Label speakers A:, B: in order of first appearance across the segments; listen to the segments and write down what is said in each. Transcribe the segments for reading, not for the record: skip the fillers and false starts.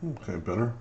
A: Okay, better.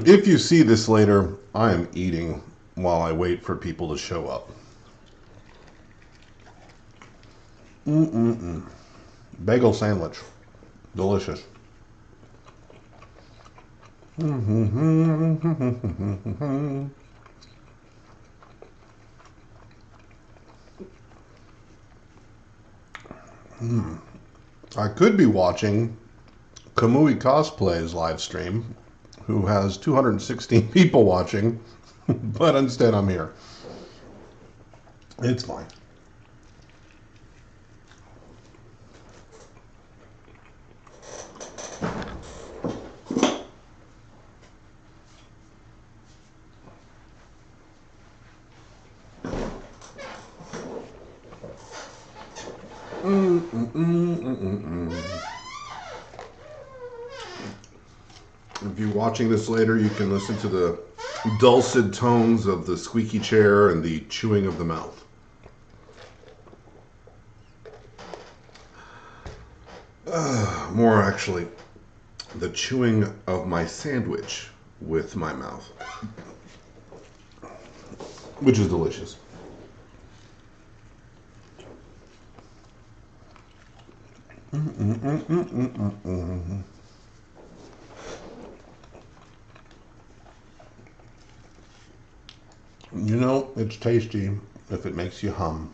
A: If you see this later, I am eating while I wait for people to show up. Bagel sandwich. Delicious. I could be watching Kamui Cosplay's live stream, who has 216 people watching, but instead I'm here. It's fine. If you're watching this later, you can listen to the dulcet tones of the squeaky chair and the chewing of the mouth. More actually, the chewing of my sandwich with my mouth, which is delicious. You know, it's tasty if it makes you hum.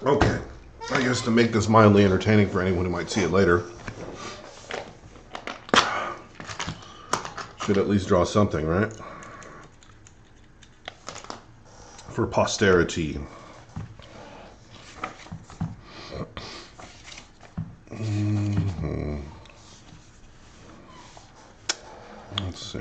A: Okay, I guess to make this mildly entertaining for anyone who might see it later, should at least draw something, right? For posterity. Let's see.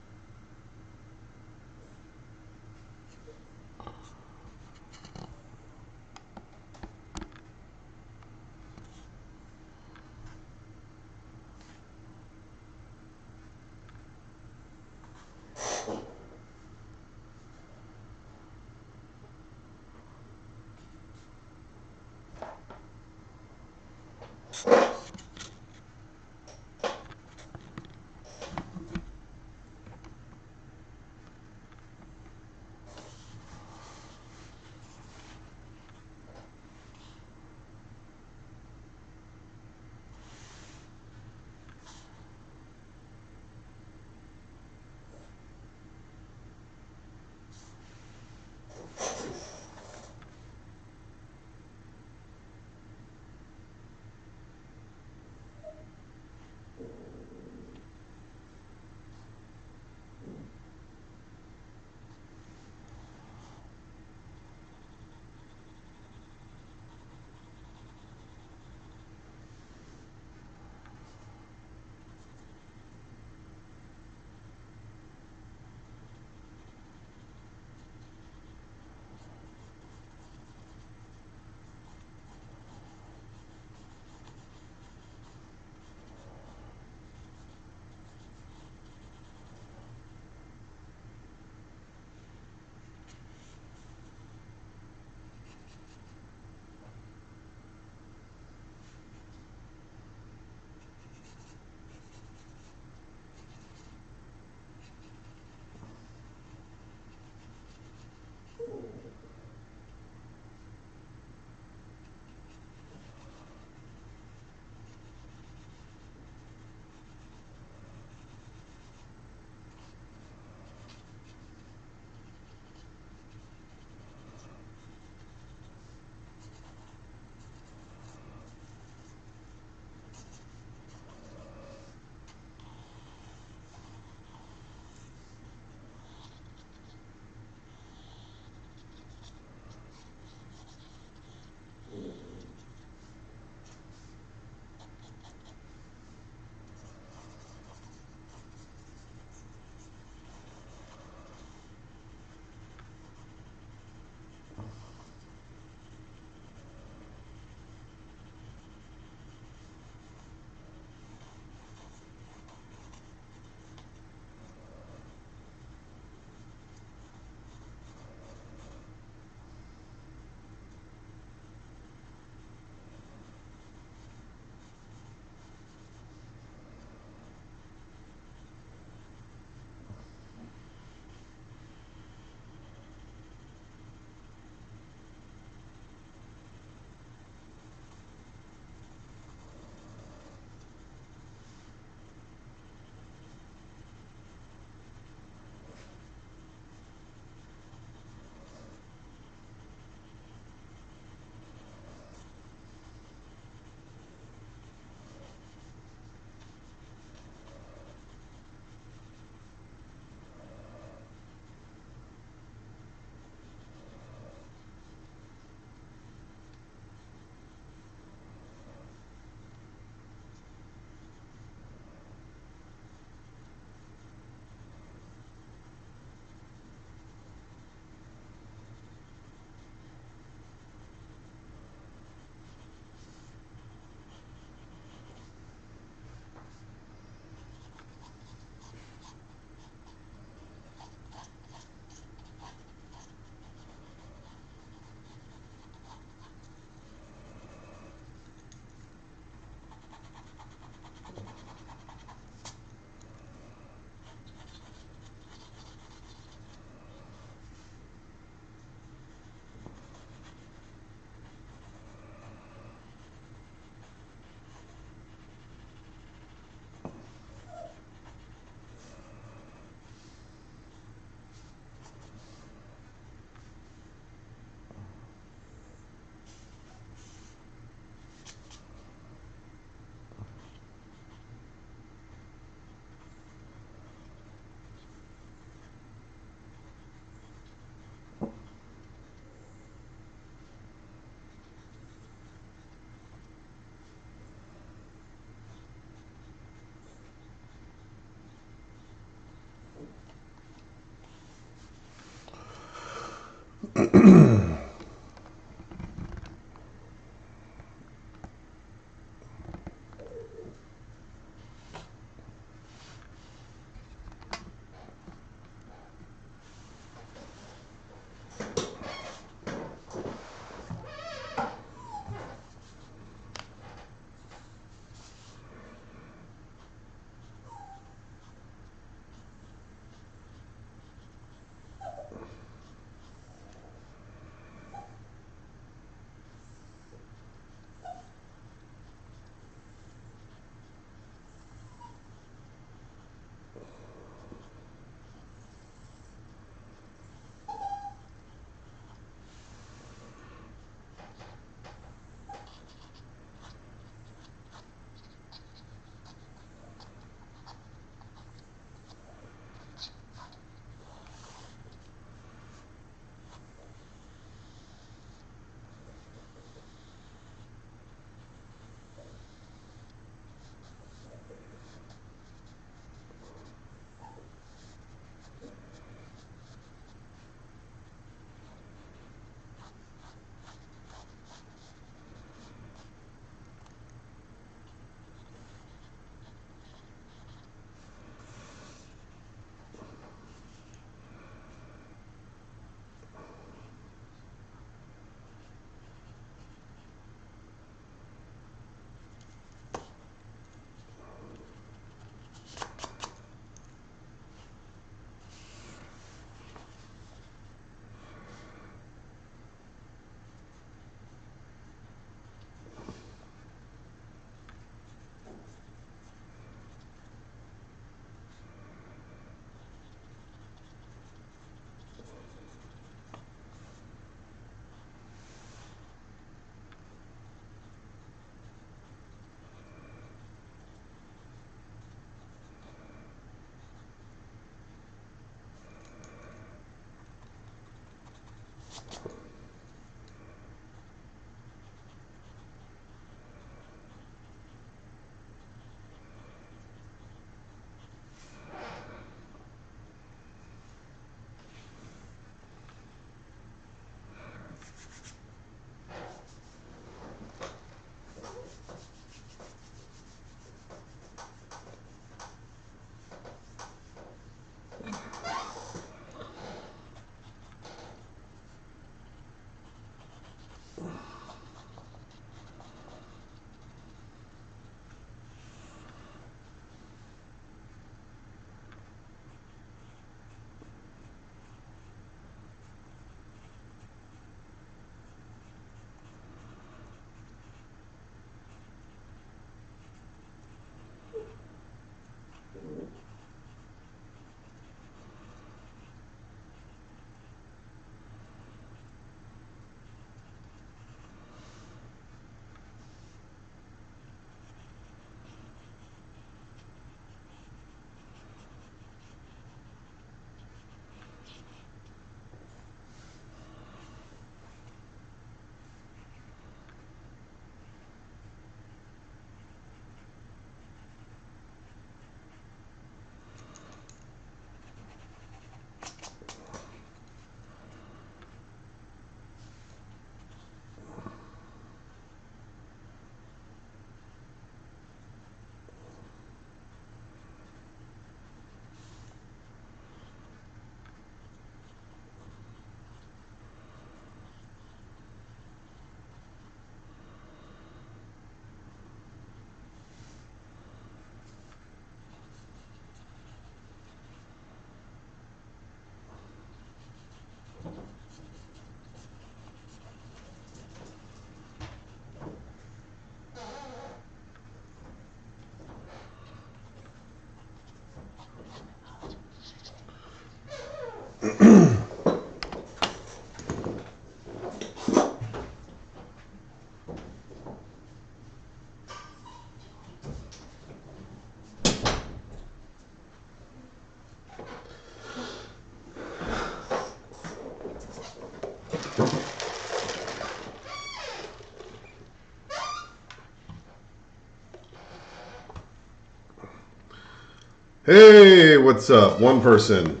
A: Hey, what's up? One person.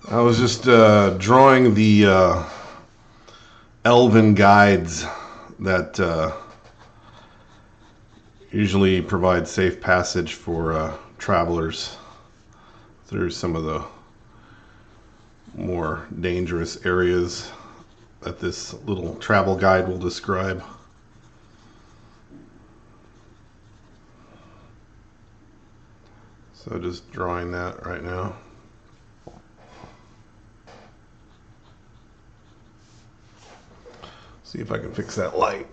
A: I was just drawing the elven guides that usually provide safe passage for travelers through some of the more dangerous areas that this little travel guide will describe. So just drawing that right now. See if I can fix that light.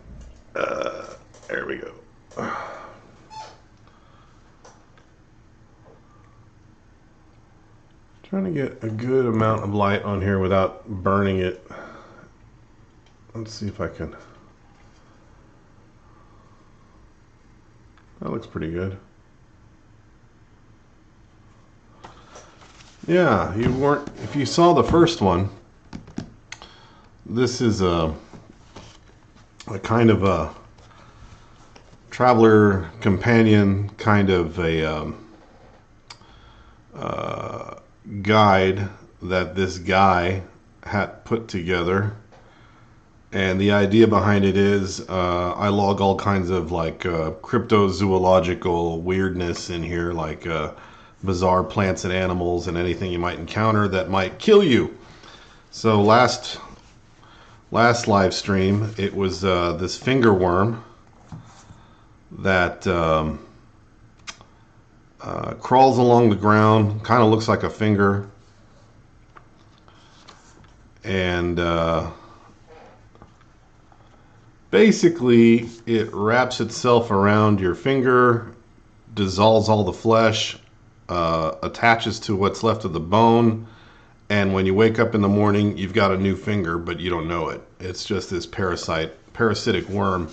A: There we go. Trying to get a good amount of light on here without burning it. Let's see if I can. That looks pretty good. Yeah, you weren't. If you saw the first one, this is a kind of a traveler companion, kind of a guide that this guy had put together. And the idea behind it is I log all kinds of like cryptozoological weirdness in here, like bizarre plants and animals and anything you might encounter that might kill you. So last live stream, it was this finger worm that crawls along the ground, kind of looks like a finger, and basically it wraps itself around your finger, dissolves all the flesh, attaches to what's left of the bone, and when you wake up in the morning, you've got a new finger, but you don't know it. It's just this parasitic worm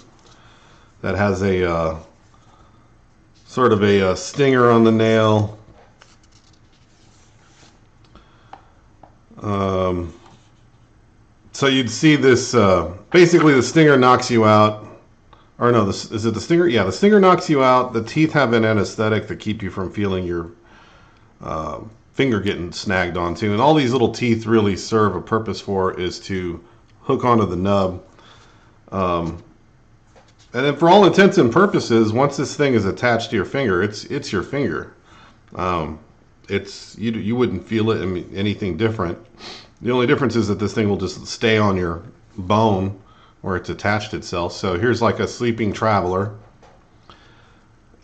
A: that has a sort of a stinger on the nail. So you'd see this, basically the stinger knocks you out. Or no, is it the stinger? Yeah, the stinger knocks you out. The teeth have an anesthetic to keep you from feeling your finger getting snagged onto. And all these little teeth really serve a purpose for is to hook onto the nub. And then for all intents and purposes, once this thing is attached to your finger, it's your finger. You wouldn't feel it. I mean, anything different. The only difference is that this thing will just stay on your bone where it's attached itself. So here's like a sleeping traveler,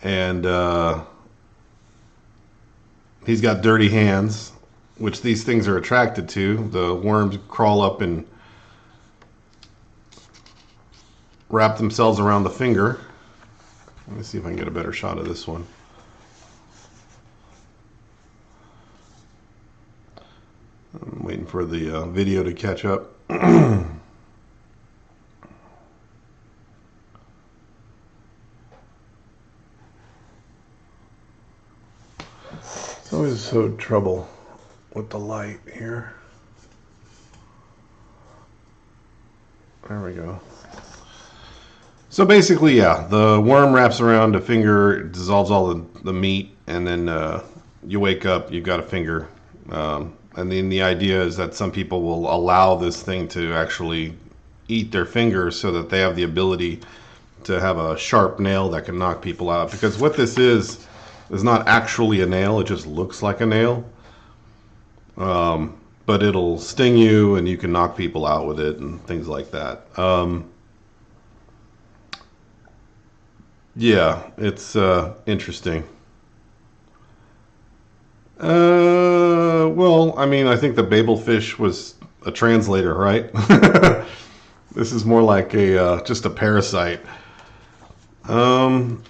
A: and he's got dirty hands, which these things are attracted to. The worms crawl up and wrap themselves around the finger. Let me see if I can get a better shot of this one. I'm waiting for the video to catch up. It's always so trouble with the light here. There we go. So basically, yeah, the worm wraps around a finger, dissolves all the meat, and then you wake up, you've got a finger. And then the idea is that some people will allow this thing to actually eat their fingers so that they have the ability to have a sharp nail that can knock people out. Because what this is not actually a nail, it just looks like a nail. But it'll sting you and you can knock people out with it and things like that. Yeah, it's interesting. Well, I mean, I think the Babelfish was a translator, right? This is more like a just a parasite. So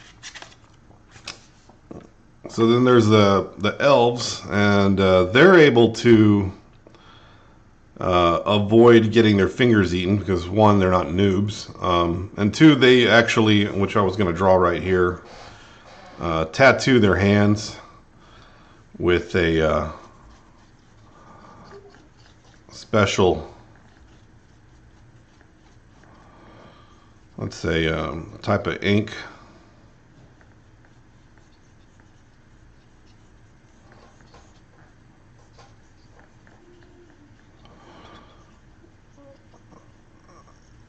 A: then there's the elves, and they're able to avoid getting their fingers eaten because one, they're not noobs, and two, they actually, which I was going to draw right here, tattoo their hands with a special, let's say, type of ink.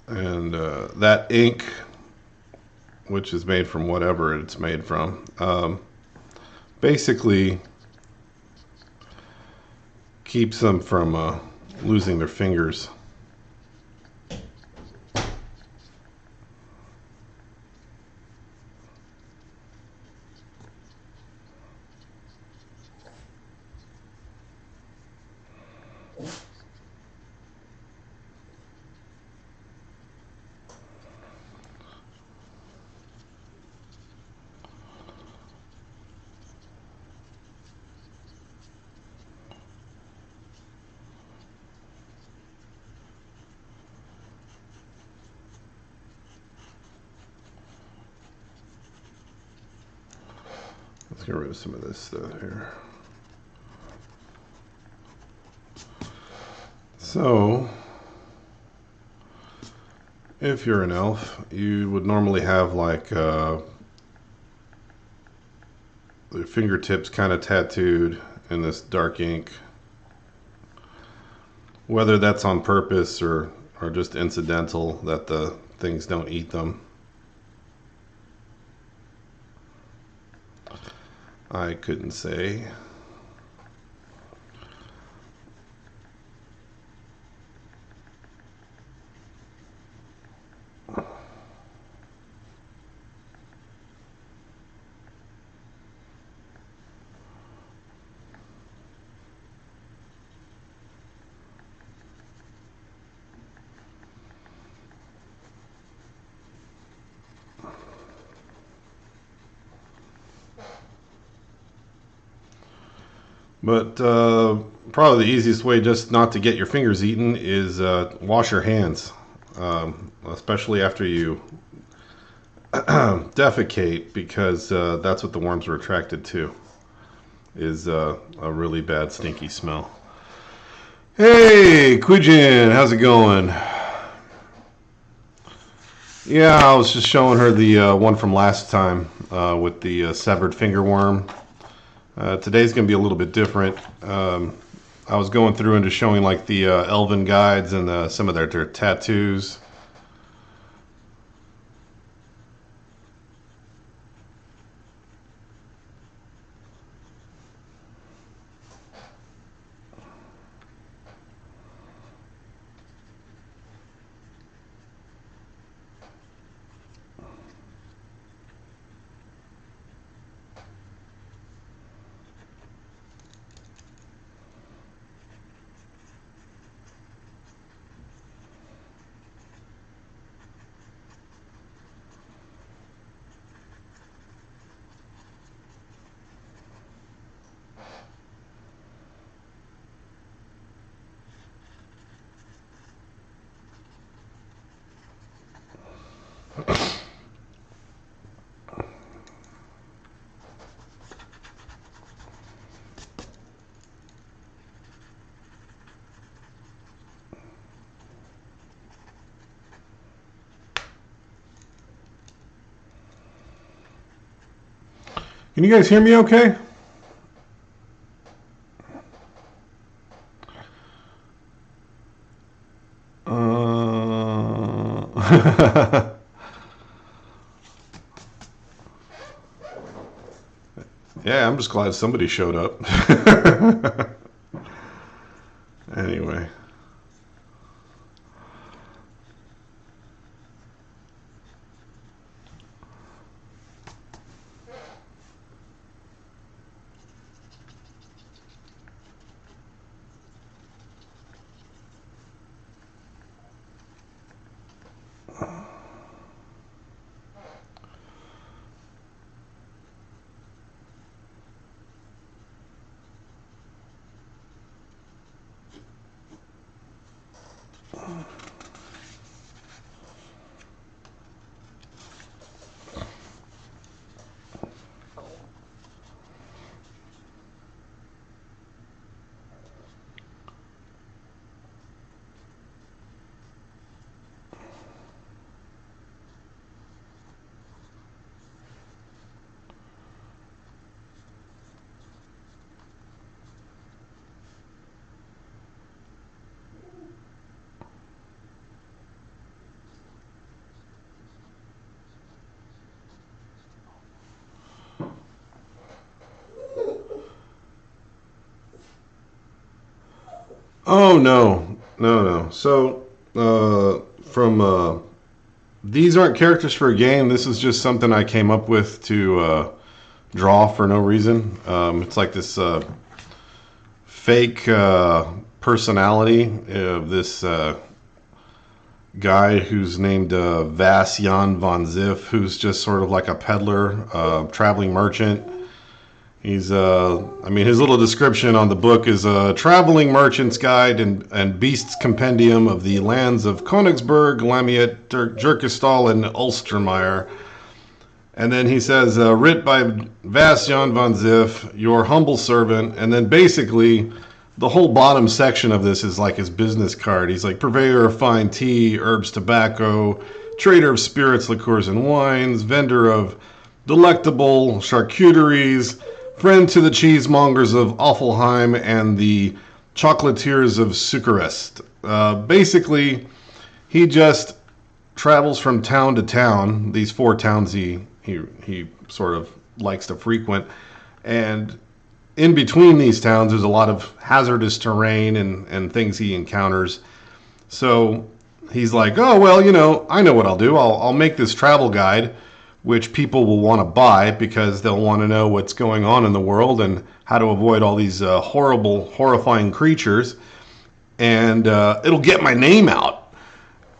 A: And that ink, which is made from whatever it's made from, basically keeps them from losing their fingers. Let's get rid of some of this stuff here. So, if you're an elf, you would normally have like the fingertips kind of tattooed in this dark ink. Whether that's on purpose or just incidental, that the things don't eat them. I couldn't say. But probably the easiest way just not to get your fingers eaten is wash your hands, especially after you defecate, because that's what the worms are attracted to, is a really bad stinky smell. Hey, Quijin, how's it going? Yeah, I was just showing her the one from last time with the severed finger worm. Today's going to be a little bit different. I was going through and just showing like the elven guides and some of their tattoos. Can you guys hear me okay? Yeah, I'm just glad somebody showed up. Anyway. Oh no, no, no. So from these aren't characters for a game. This is just something I came up with to draw for no reason. It's like this fake personality of this guy who's named Vas Jan von Ziff, who's just sort of like a peddler, traveling merchant. He's, I mean, his little description on the book is a traveling merchant's guide and beast's compendium of the lands of Königsberg, Lamiet, Jerkestal, and Ulstermeyer. And then he says, writ by Vas Jan von Ziff, your humble servant. And then basically, the whole bottom section of this is like his business card. He's like purveyor of fine tea, herbs, tobacco, trader of spirits, liqueurs, and wines, vendor of delectable charcuteries, friend to the cheesemongers of Offelheim and the chocolatiers of Sucharest. Basically, he just travels from town to town. These 4 towns he sort of likes to frequent, and in between these towns, there's a lot of hazardous terrain and things he encounters. So he's like, oh, well, you know, I know what I'll do. I'll make this travel guide, which people will want to buy because they'll want to know what's going on in the world and how to avoid all these horrible, horrifying creatures. And it'll get my name out.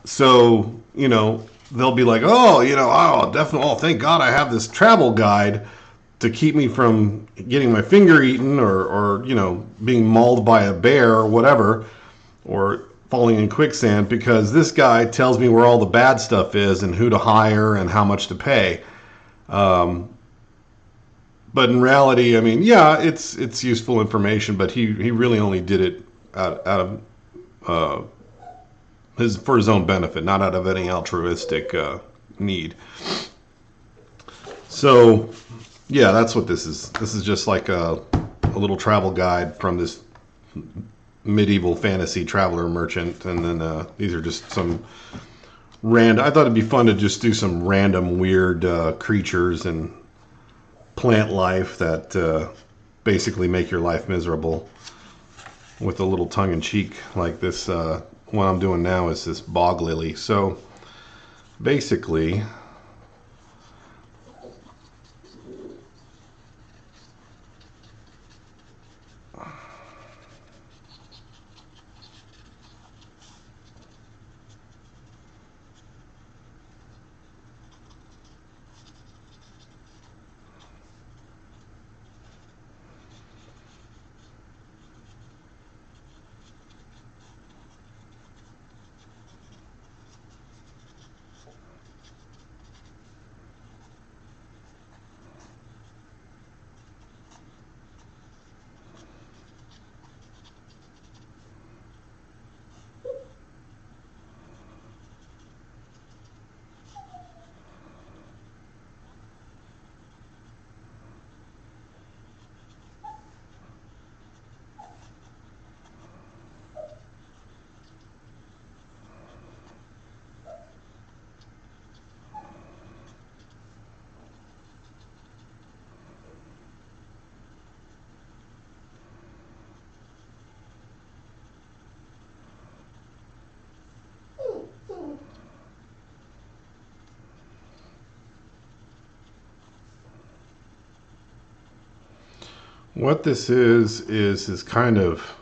A: So, you know, they'll be like, oh, you know, oh, definitely, oh, thank God I have this travel guide to keep me from getting my finger eaten or you know, being mauled by a bear or whatever, or falling in quicksand, because this guy tells me where all the bad stuff is and who to hire and how much to pay. But in reality, I mean, yeah, it's useful information, but he really only did it out of for his own benefit, not out of any altruistic need. So yeah, that's what this is. This is just like a little travel guide from this medieval fantasy traveler merchant. And then these are just some random... I thought it'd be fun to just do some random weird creatures and plant life that basically make your life miserable with a little tongue-in-cheek. Like this one I'm doing now is this Bog Lily. So basically... what this is kind of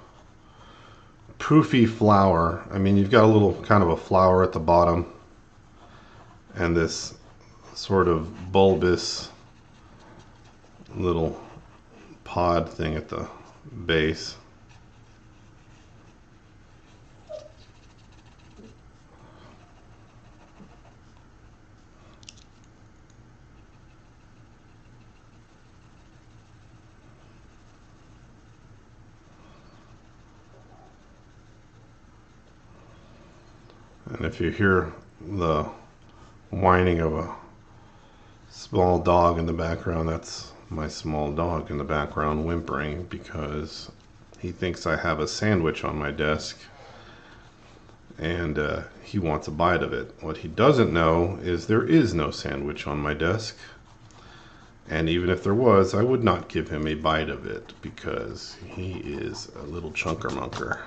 A: poofy flower. I mean, you've got a little kind of a flower at the bottom and this sort of bulbous little pod thing at the base. And if you hear the whining of a small dog in the background, that's my small dog in the background whimpering because he thinks I have a sandwich on my desk and he wants a bite of it. What he doesn't know is there is no sandwich on my desk, and even if there was, I would not give him a bite of it because he is a little chunker munker.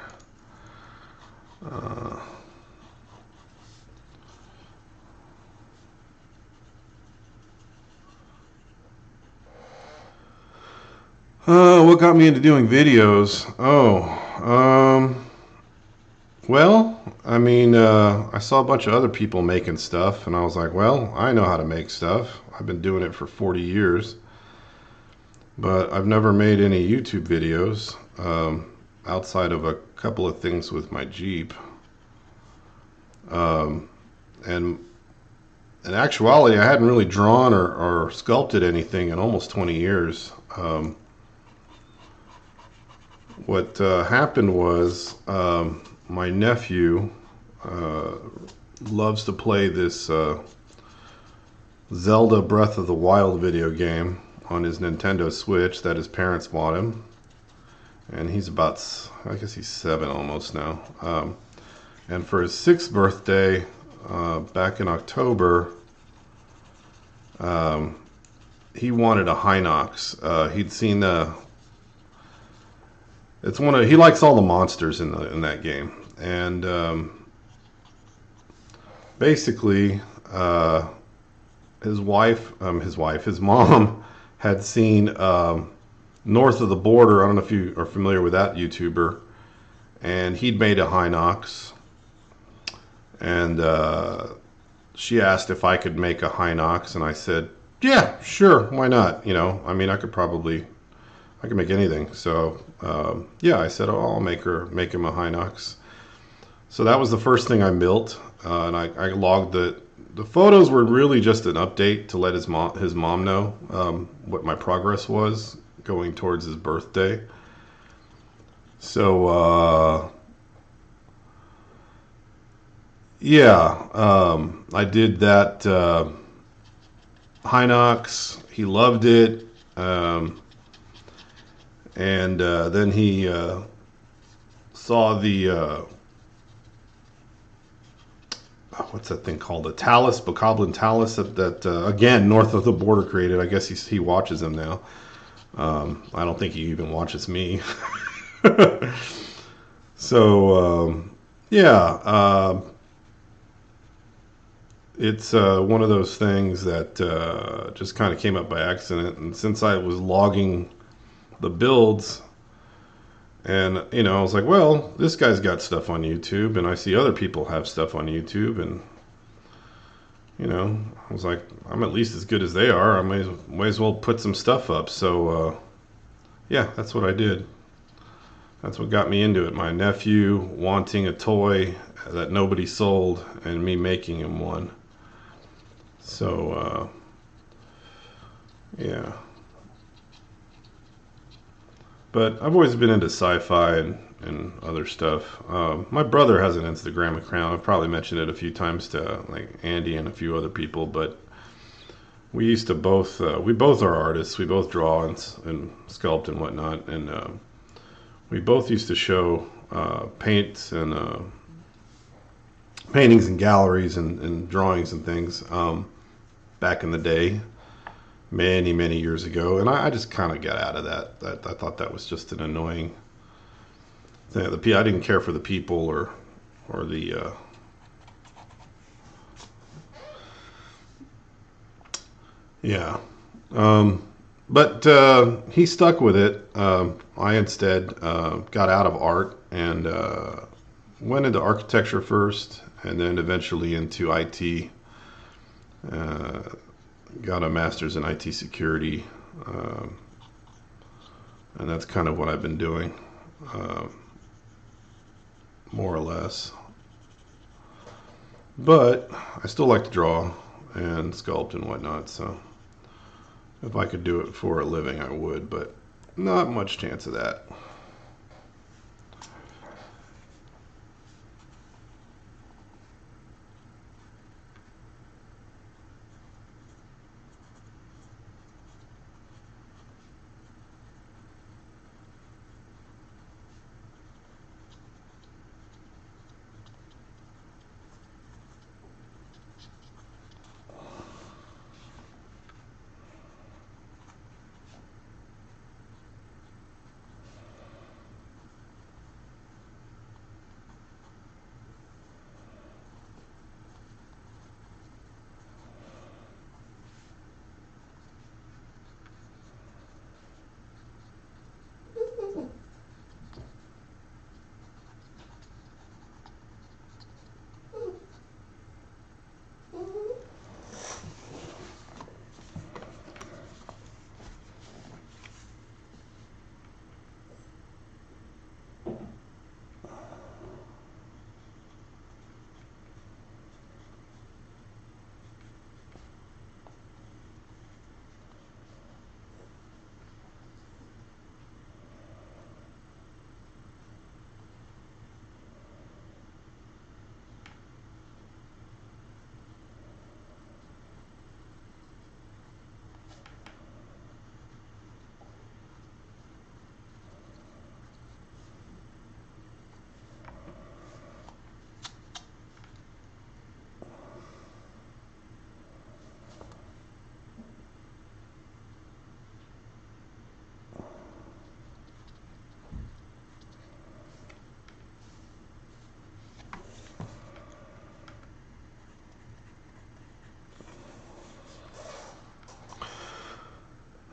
A: Uh, what got me into doing videos? Well, I mean, I saw a bunch of other people making stuff, and I was like, well, I know how to make stuff. I've been doing it for 40 years, but I've never made any YouTube videos outside of a couple of things with my Jeep. And in actuality, I hadn't really drawn or sculpted anything in almost 20 years. What happened was my nephew loves to play this Zelda Breath of the Wild video game on his Nintendo Switch that his parents bought him. And he's about, I guess he's 7 almost now. And for his 6th birthday, back in October, he wanted a Hinox. He'd seen he likes all the monsters in that game, and basically, his mom had seen North of the Border. I don't know if you are familiar with that YouTuber, and he'd made a Hinox, and she asked if I could make a Hinox, and I said, yeah, sure, why not? You know, I mean, I could make anything. So yeah, I said, oh, I'll make him a Hinox. So that was the first thing I built, and I logged the photos were really just an update to let his mom know what my progress was going towards his birthday. So yeah, I did that Hinox. He loved it. And then he saw the what's that thing called? The Talus, Bokoblin Talus that again, North of the Border created. I guess he watches them now. I don't think he even watches me. So yeah, it's one of those things that just kind of came up by accident. And since I was logging the builds, and you know, I was like, well, this guy's got stuff on YouTube, and I see other people have stuff on YouTube, and you know, I was like, I'm at least as good as they are. I may as well put some stuff up. So yeah, that's what I did. That's what got me into it. My nephew wanting a toy that nobody sold, and me making him one. So yeah. But I've always been into sci-fi and other stuff. My brother has an Instagram account. I've probably mentioned it a few times to like Andy and a few other people. But we used to both, we both are artists. We both draw and sculpt and whatnot. And we both used to show paints and paintings and galleries and drawings and things back in the day. Many years ago, and I just kind of got out of that. I thought that was just an annoying thing. I didn't care for the people or the yeah. But he stuck with it. I instead got out of art and went into architecture first, and then eventually into IT. Got a master's in IT security, and that's kind of what I've been doing, more or less. But I still like to draw and sculpt and whatnot, so if I could do it for a living, I would, but not much chance of that.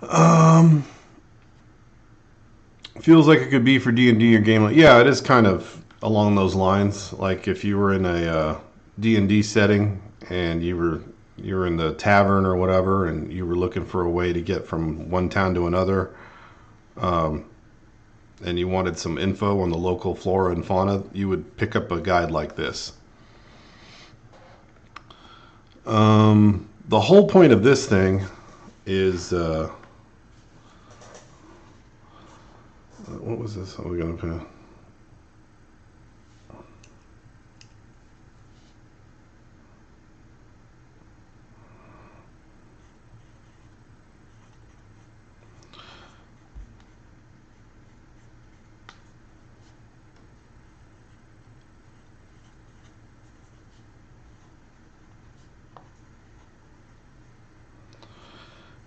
A: Um, Feels like it could be for D&D or game. Yeah, it is kind of along those lines. Like if you were in a D&D setting and you were in the tavern or whatever, and you were looking for a way to get from one town to another, um, and you wanted some info on the local flora and fauna, you would pick up a guide like this. The whole point of this thing is what was this? Are we gonna put?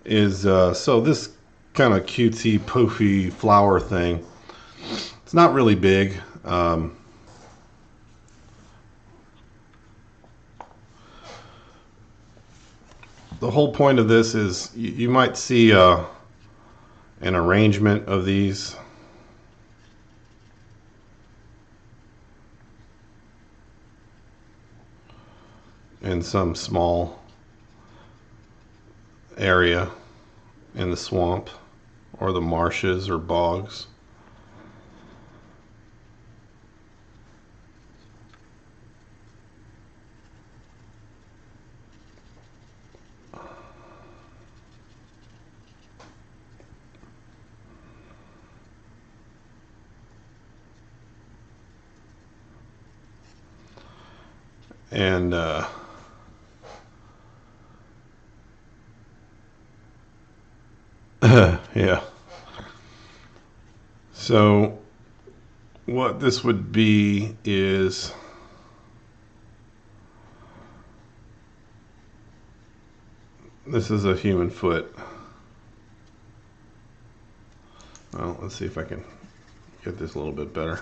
A: Is so this kind of cutesy poofy flower thing. It's not really big. The whole point of this is you might see an arrangement of these in some small area in the swamp or the marshes or bogs. And yeah. So what this would be is this is a human foot. Well, let's see if I can get this a little bit better.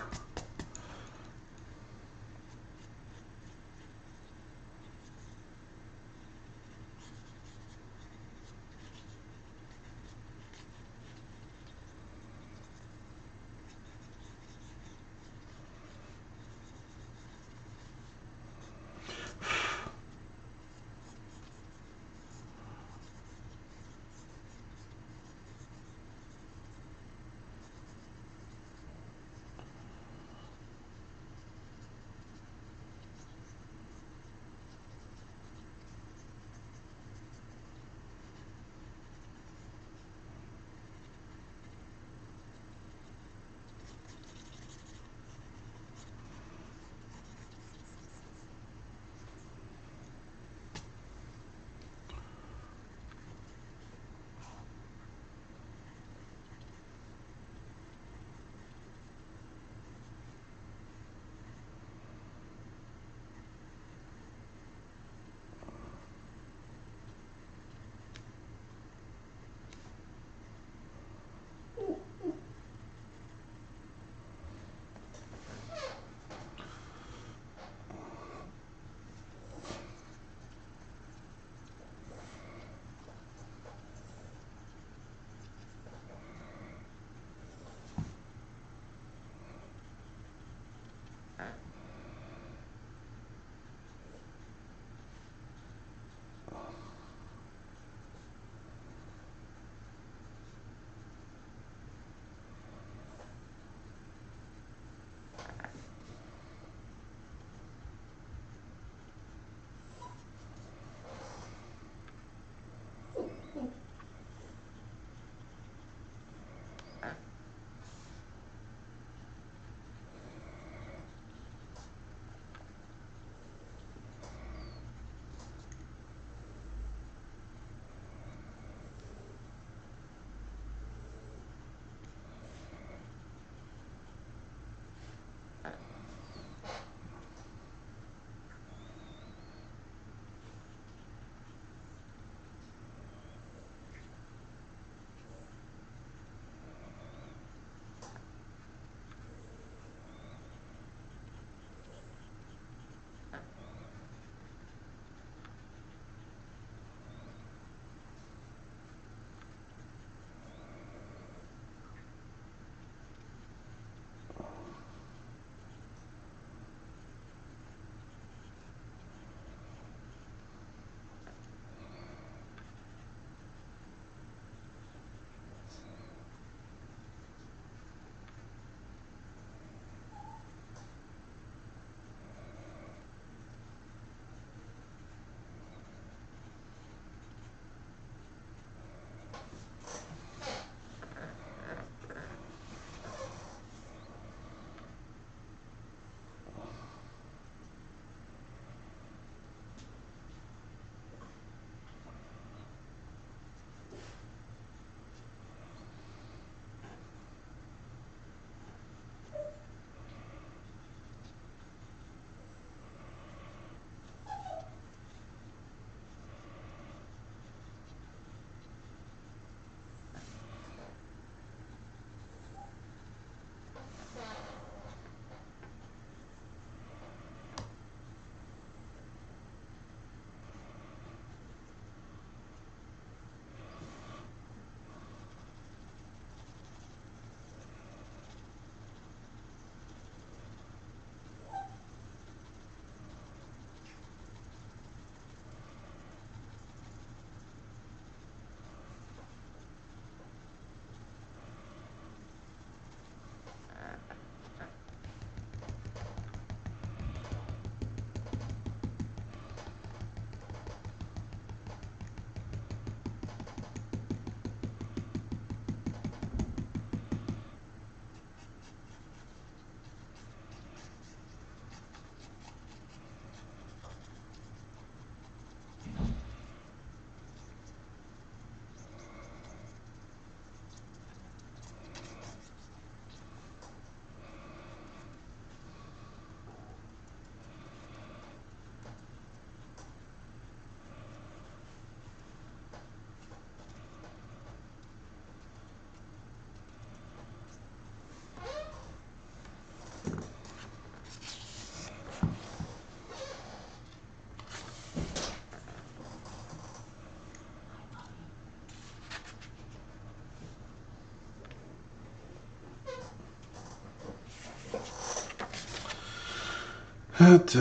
A: Let's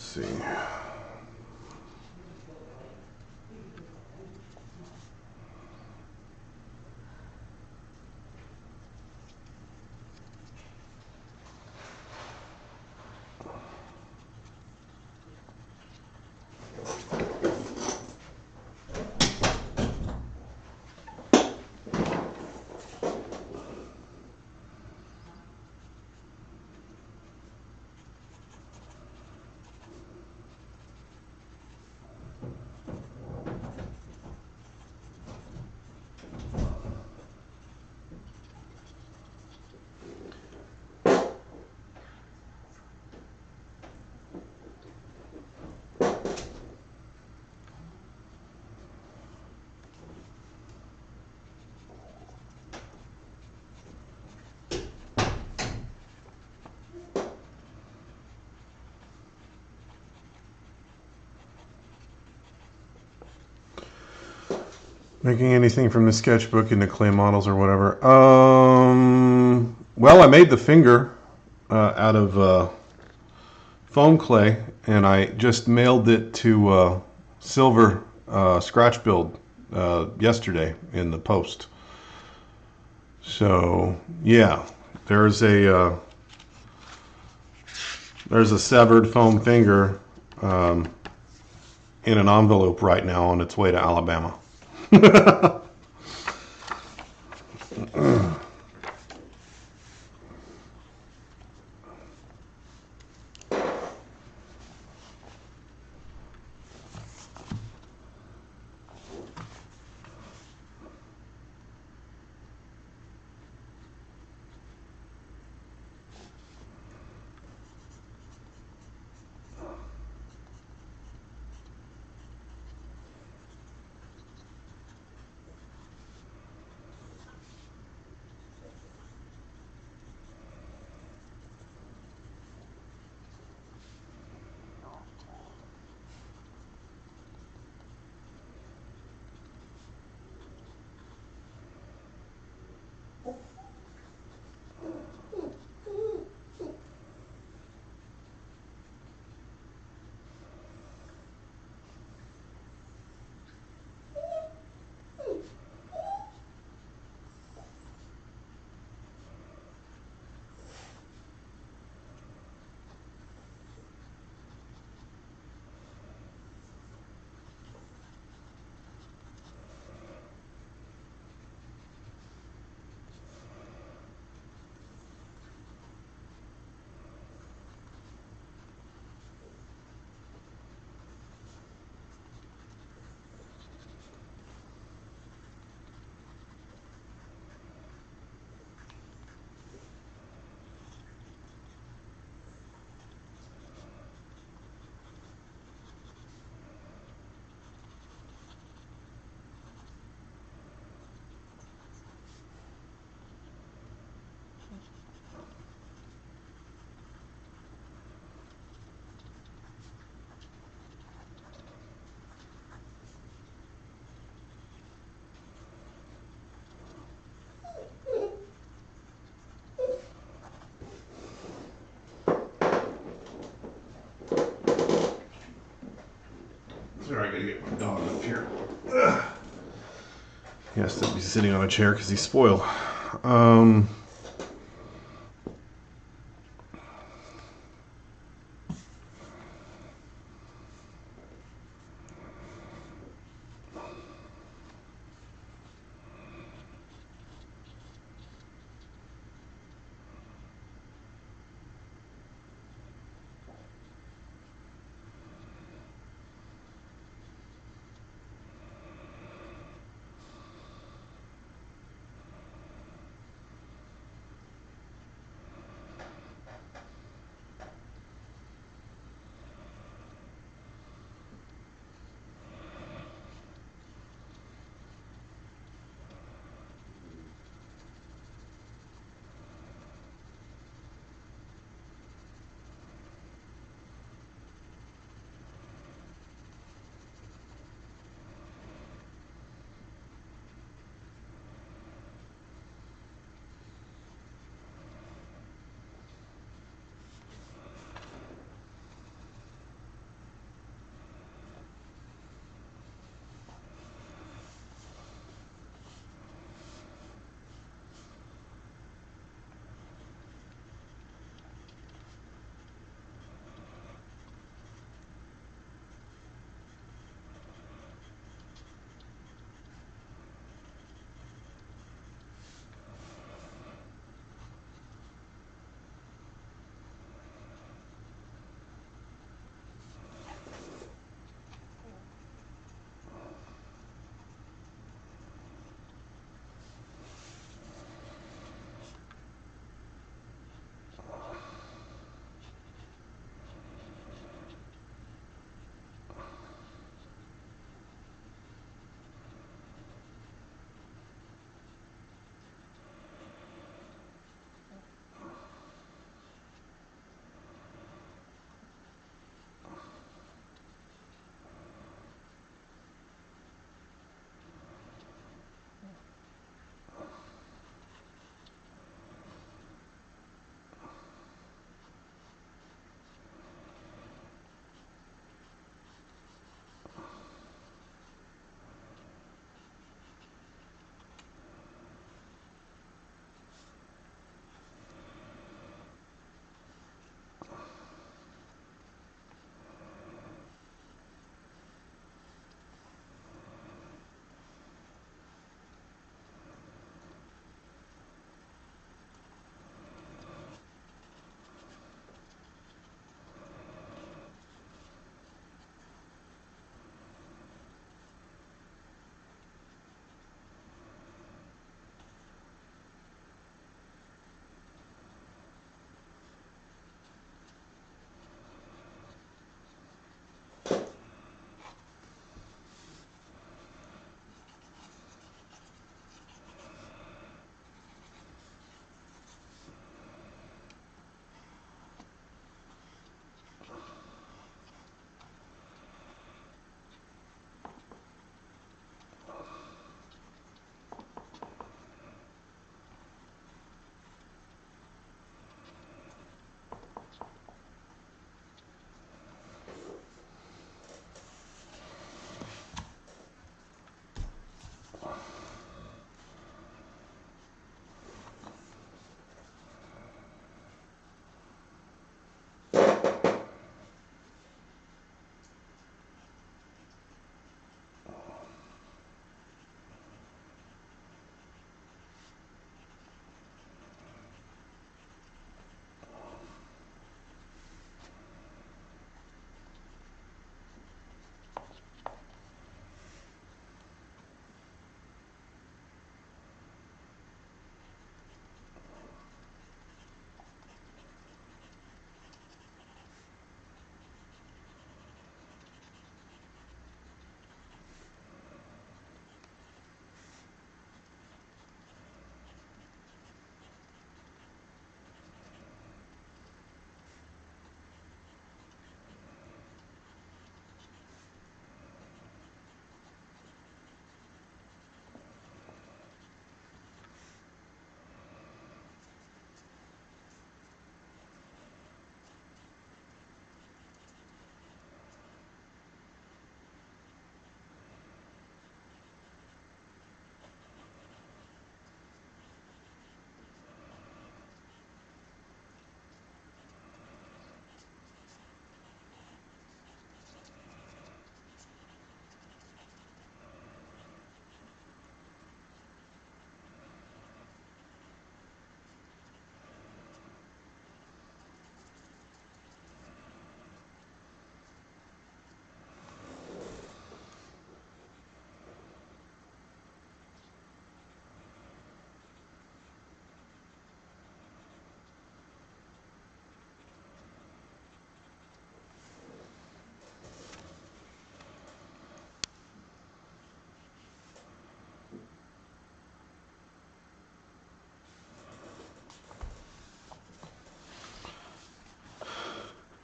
A: see. Making anything from the sketchbook into clay models or whatever. Well, I made the finger out of foam clay, and I just mailed it to Silver Scratch Build yesterday in the post. So yeah, there's a severed foam finger in an envelope right now on its way to Alabama. Sorry, I gotta get my dog up here. Ugh. He has to be sitting on a chair because he's spoiled.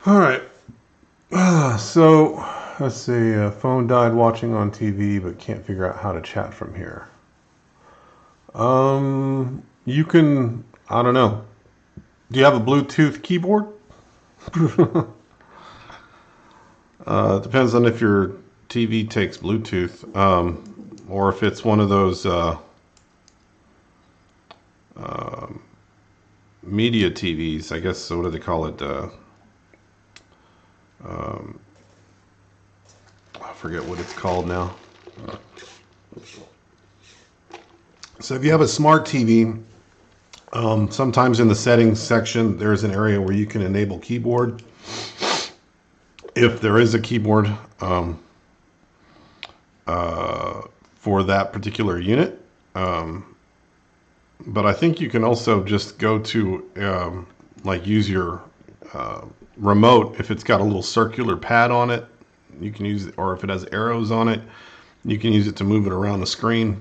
A: All right. So let's see. Phone died watching on TV, but can't figure out how to chat from here. You can. I don't know. Do you have a Bluetooth keyboard? Depends on if your TV takes Bluetooth, or if it's one of those media TVs. I guess. What do they call it? I forget what it's called now. So if you have a smart TV, sometimes in the settings section, there's an area where you can enable keyboard. If there is a keyboard for that particular unit. But I think you can also just go to, like, use your remote. If it's got a little circular pad on it, you can use it, or if it has arrows on it, you can use it to move it around the screen.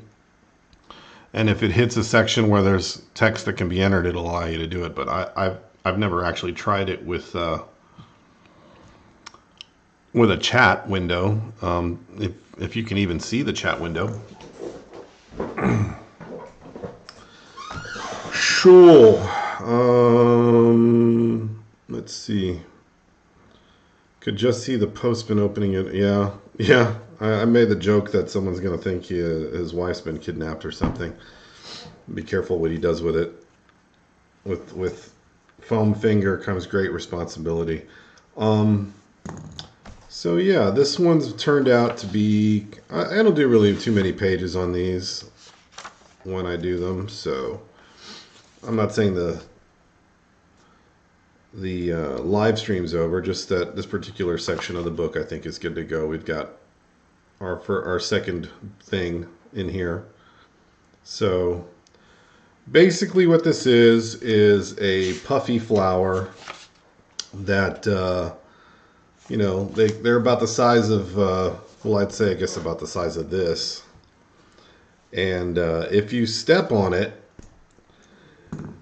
A: And if it hits a section where there's text that can be entered, it'll allow you to do it. But I've never actually tried it with a chat window. If you can even see the chat window. Sure. Let's see. Could just see the postman opening it. Yeah. I made the joke that someone's gonna think his wife's been kidnapped or something. Be careful what he does with it. With foam finger comes great responsibility. So yeah, this one's turned out to be. I don't do really too many pages on these when I do them, so I'm not saying the live stream's over. Just that this particular section of the book I think is good to go. We've got our second thing in here. So basically what this is a puffy flower that they're about the size of well, I'd say I guess about the size of this, and if you step on it,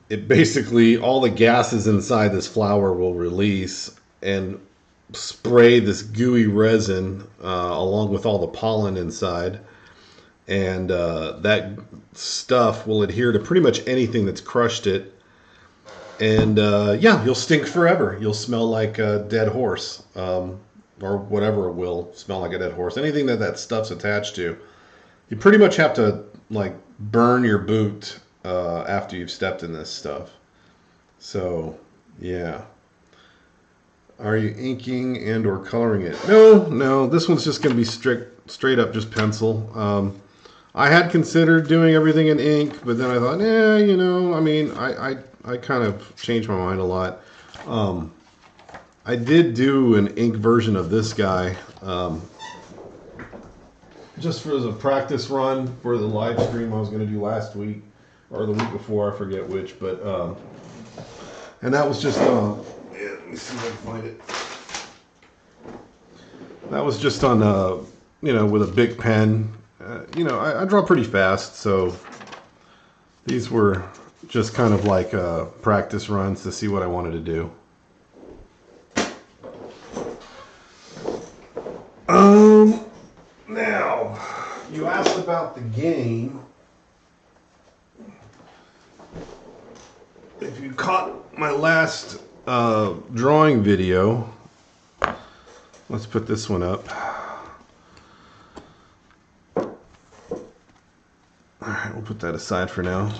A: it basically, all the gases inside this flower will release and spray this gooey resin along with all the pollen inside, and that stuff will adhere to pretty much anything that's crushed it, and yeah, you'll stink forever. You'll smell like a dead horse, or whatever. It will smell like a dead horse. Anything that stuff's attached to, you pretty much have to like burn your boot after you've stepped in this stuff. So yeah. Are you inking and or coloring it? No, this one's just going to be straight up just pencil. I had considered doing everything in ink, but then I thought, I mean, I kind of changed my mind a lot. I did do an ink version of this guy, just for as a practice run for the live stream I was going to do last week, or the week before, I forget which, but, and that was just, let me see if I can find it. That was just on, with a big pen. I draw pretty fast, so these were just kind of like practice runs to see what I wanted to do. Now, you asked about the game. If you caught my last drawing video, let's put this one up. Alright, we'll put that aside for now.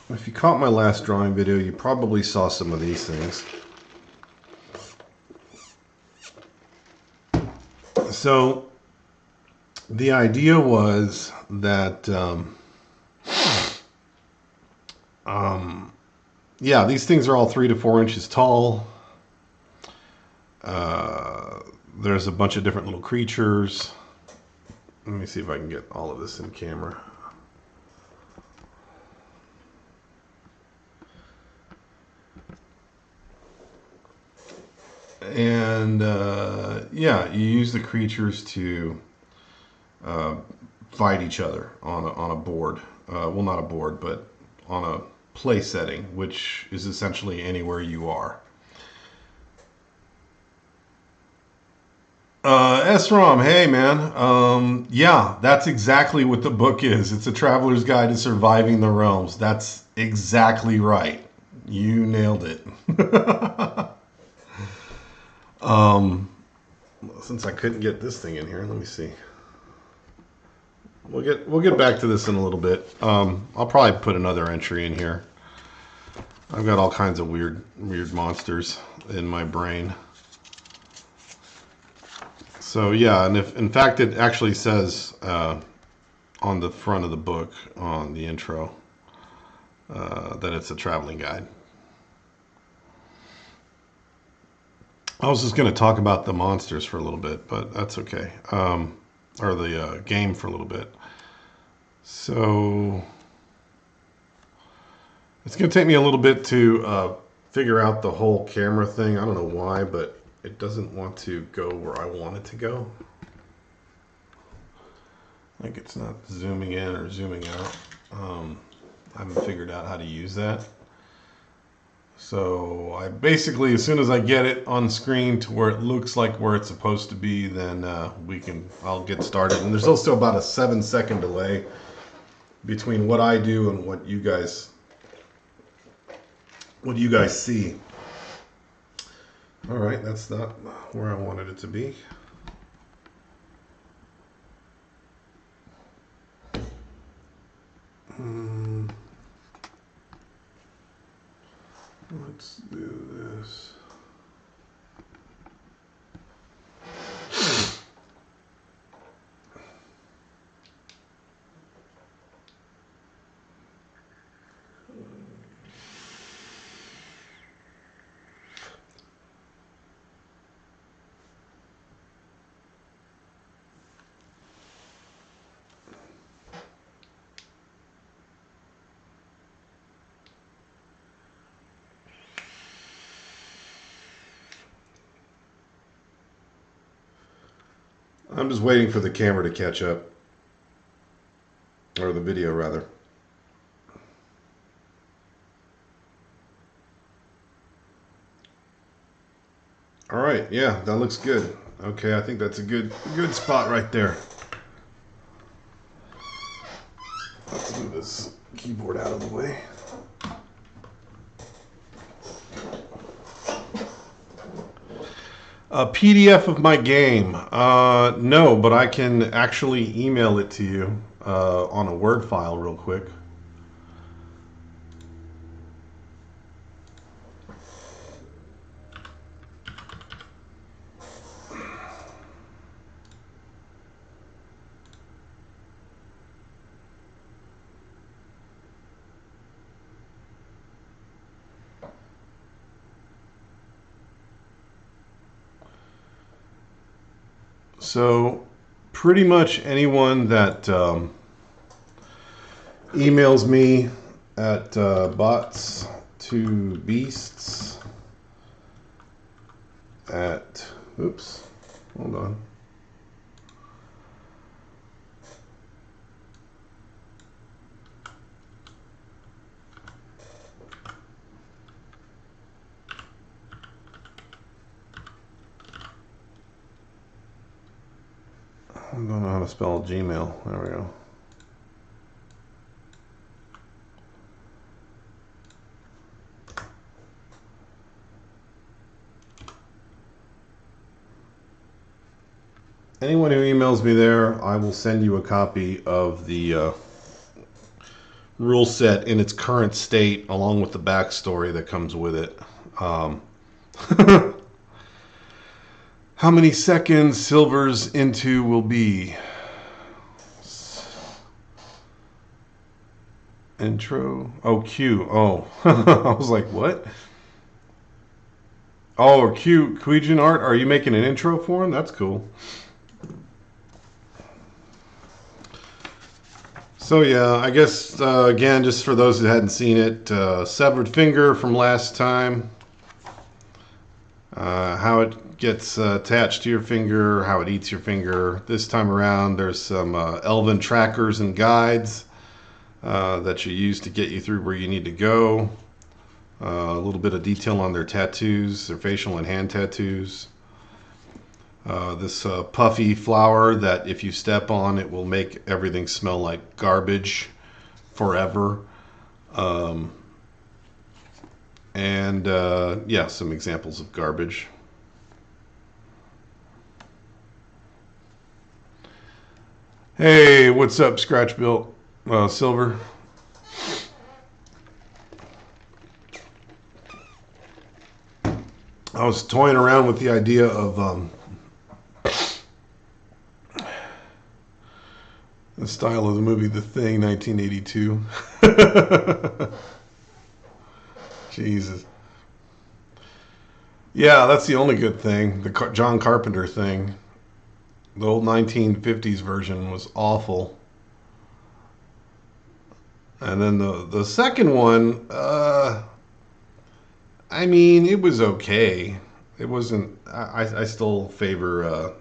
A: If you caught my last drawing video, you probably saw some of these things. So the idea was that yeah, these things are all 3 to 4 inches tall. There's a bunch of different little creatures. Let me see if I can get all of this in camera. And yeah, you use the creatures to fight each other on a board. Well, not a board, but on a play setting, which is essentially anywhere you are. SROM, hey man. Yeah, that's exactly what the book is. It's a traveler's guide to surviving the realms. That's exactly right. You nailed it. Since I couldn't get this thing in here, let me see. We'll get back to this in a little bit. I'll probably put another entry in here. I've got all kinds of weird monsters in my brain. So yeah, and if in fact it actually says on the front of the book on the intro that it's a traveling guide. I was just going to talk about the monsters for a little bit, but that's okay. Or the game for a little bit. So it's going to take me a little bit to figure out the whole camera thing. I don't know why, but it doesn't want to go where I want it to go. Like it's not zooming in or zooming out. I haven't figured out how to use that. So I basically, as soon as I get it on screen to where it looks like where it's supposed to be, then I'll get started. And there's also about a 7-second delay between what I do and what you guys see. All right, that's not where I wanted it to be. Let's do this. I'm just waiting for the camera to catch up. Or the video, rather. All right, yeah, that looks good. Okay, I think that's a good spot right there. Let's move this keyboard out of the way. A PDF of my game? No, but I can actually email it to you on a Word file real quick. So pretty much anyone that emails me at bots2beasts at, oops, hold on. I don't know how to spell Gmail. There we go. Anyone who emails me there, I will send you a copy of the rule set in its current state, along with the backstory that comes with it. How many seconds Silver's into will be? Intro. Oh, Q. Oh, I was like, what? Oh, or Q. Queijin Art. Are you making an intro for him? That's cool. So yeah, I guess again, just for those that hadn't seen it, severed finger from last time. How it gets attached to your finger, how it eats your finger. This time around, there's some elven trackers and guides that you use to get you through where you need to go. A little bit of detail on their tattoos, their facial and hand tattoos. This puffy flower that if you step on, it will make everything smell like garbage forever. Um, and yeah, some examples of garbage. Hey, what's up, Scratch Built Silver? I was toying around with the idea of the style of the movie The Thing, 1982. Jesus. Yeah, that's the only good thing. The John Carpenter thing. The old 1950s version was awful. And then the second one, I mean, it was okay. It wasn't. I still favor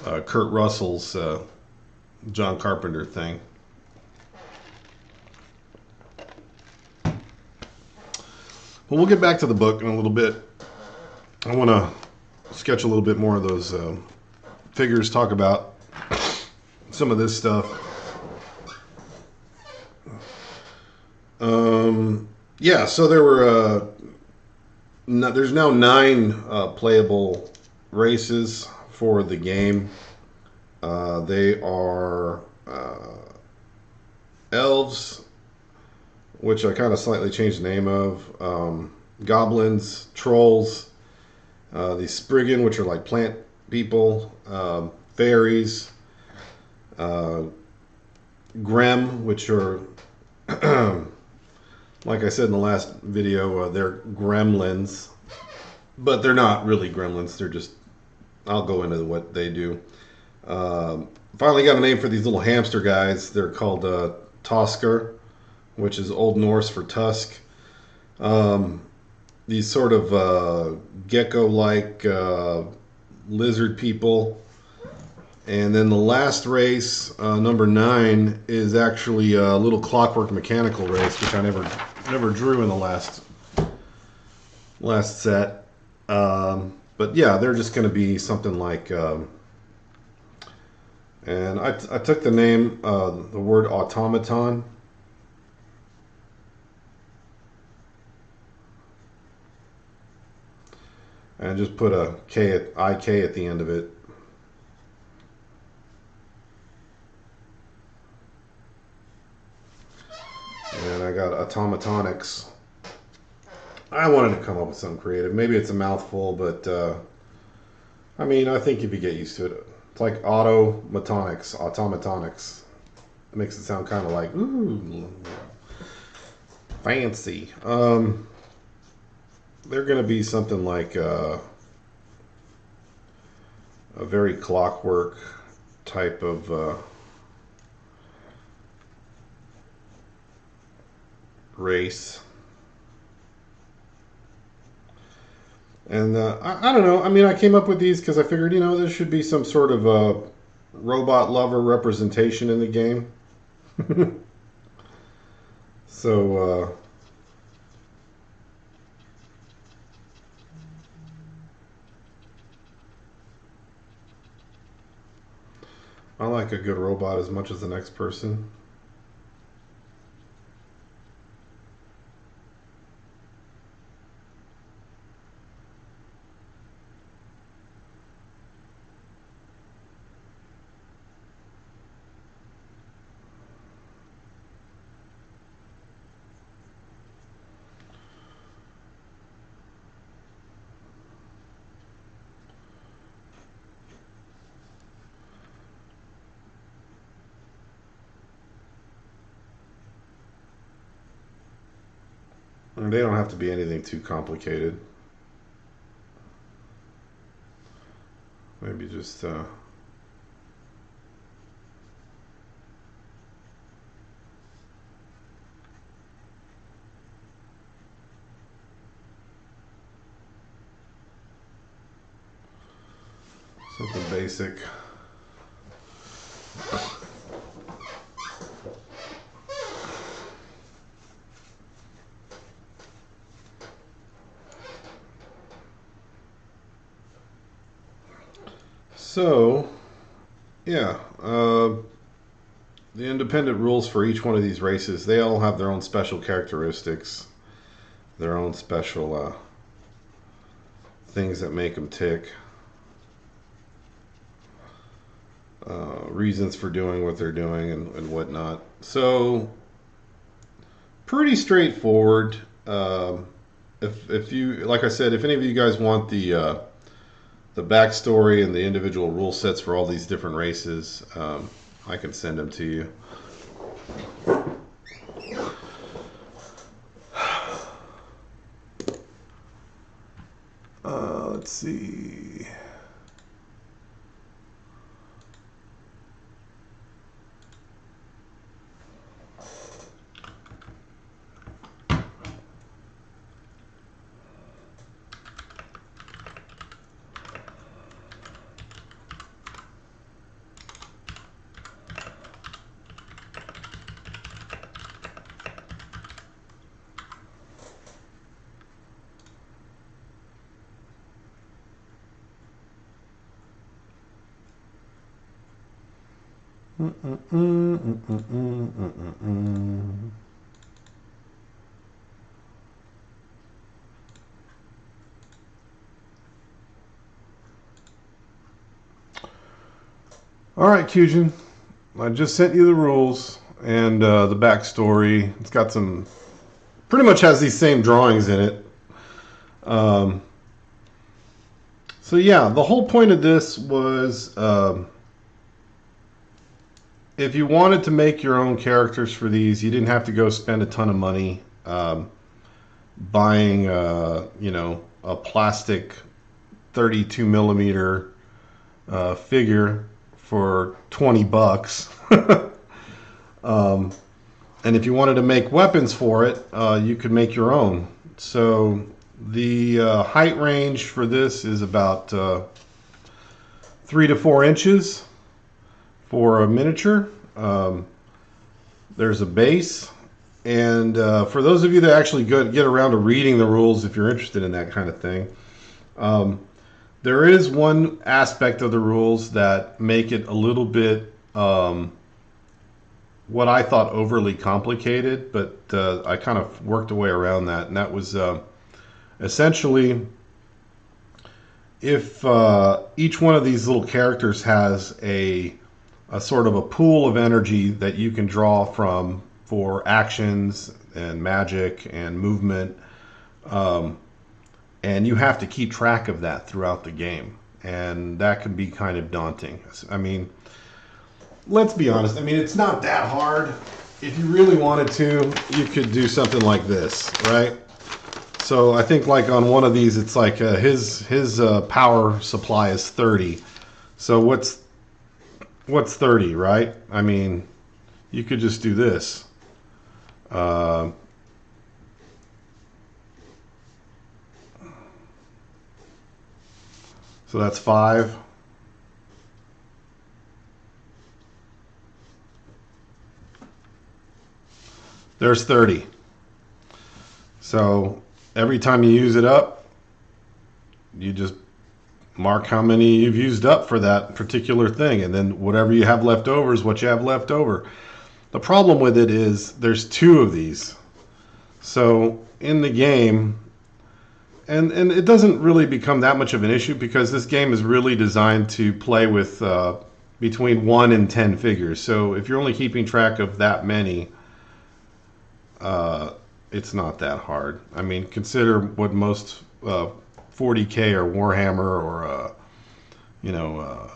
A: Kurt Russell's John Carpenter thing. Well, we'll get back to the book in a little bit. I want to sketch a little bit more of those figures, talk about some of this stuff. Yeah, so there were there's now 9 playable races for the game. They are elves, which I kind of slightly changed the name of, goblins, trolls, the Spriggan, which are like plant people, fairies, Grem, which are, like I said in the last video, they're gremlins, but they're not really gremlins. They're just, I'll go into what they do. Finally got a name for these little hamster guys. They're called Tosker, which is Old Norse for tusk. These sort of gecko-like lizard people. And then the last race, number 9, is actually a little clockwork mechanical race, which I never drew in the last set. But yeah, they're just going to be something like... and I took the name, the word automaton. And just put a IK at the end of it. And I got automatonics. I wanted to come up with something creative. Maybe it's a mouthful, but I mean, I think if you get used to it, it's like automatonics. It makes it sound kind of like, ooh, fancy. They're going to be something like a very clockwork type of race. And I don't know. I mean, I came up with these because I figured, you know, there should be some sort of robot lover representation in the game. So, I like a good robot as much as the next person. And they don't have to be anything too complicated. Maybe just something basic. So, yeah, the independent rules for each one of these races, they all have their own special characteristics, their own special things that make them tick, reasons for doing what they're doing and whatnot. So, pretty straightforward. If you, like I said, if any of you guys want the backstory and the individual rule sets for all these different races, I can send them to you. Let's see. All right, Cujin. I just sent you the rules and the backstory. It's got some, pretty much has these same drawings in it. So yeah, the whole point of this was if you wanted to make your own characters for these, you didn't have to go spend a ton of money buying, you know, a plastic 32 millimeter figure for 20 bucks. And if you wanted to make weapons for it, you could make your own. So the height range for this is about 3 to 4 inches for a miniature. There's a base. And for those of you that actually get around to reading the rules, if you're interested in that kind of thing, there is one aspect of the rules that make it a little bit, what I thought overly complicated, but I kind of worked a way around that. And that was essentially if each one of these little characters has a sort of a pool of energy that you can draw from for actions and magic and movement, and you have to keep track of that throughout the game, and that can be kind of daunting. I mean, let's be honest, I mean, it's not that hard. If you really wanted to, you could do something like this, right? So I think like on one of these, it's like his power supply is 30. So what's 30, right? I mean, you could just do this. So that's 5. There's 30. So every time you use it up, you just mark how many you've used up for that particular thing, and then whatever you have left over is what you have left over. The problem with it is there's 2 of these. So in the game, and it doesn't really become that much of an issue because this game is really designed to play with between 1 and 10 figures. So if you're only keeping track of that many, it's not that hard. I mean, consider what most 40K or Warhammer or you know,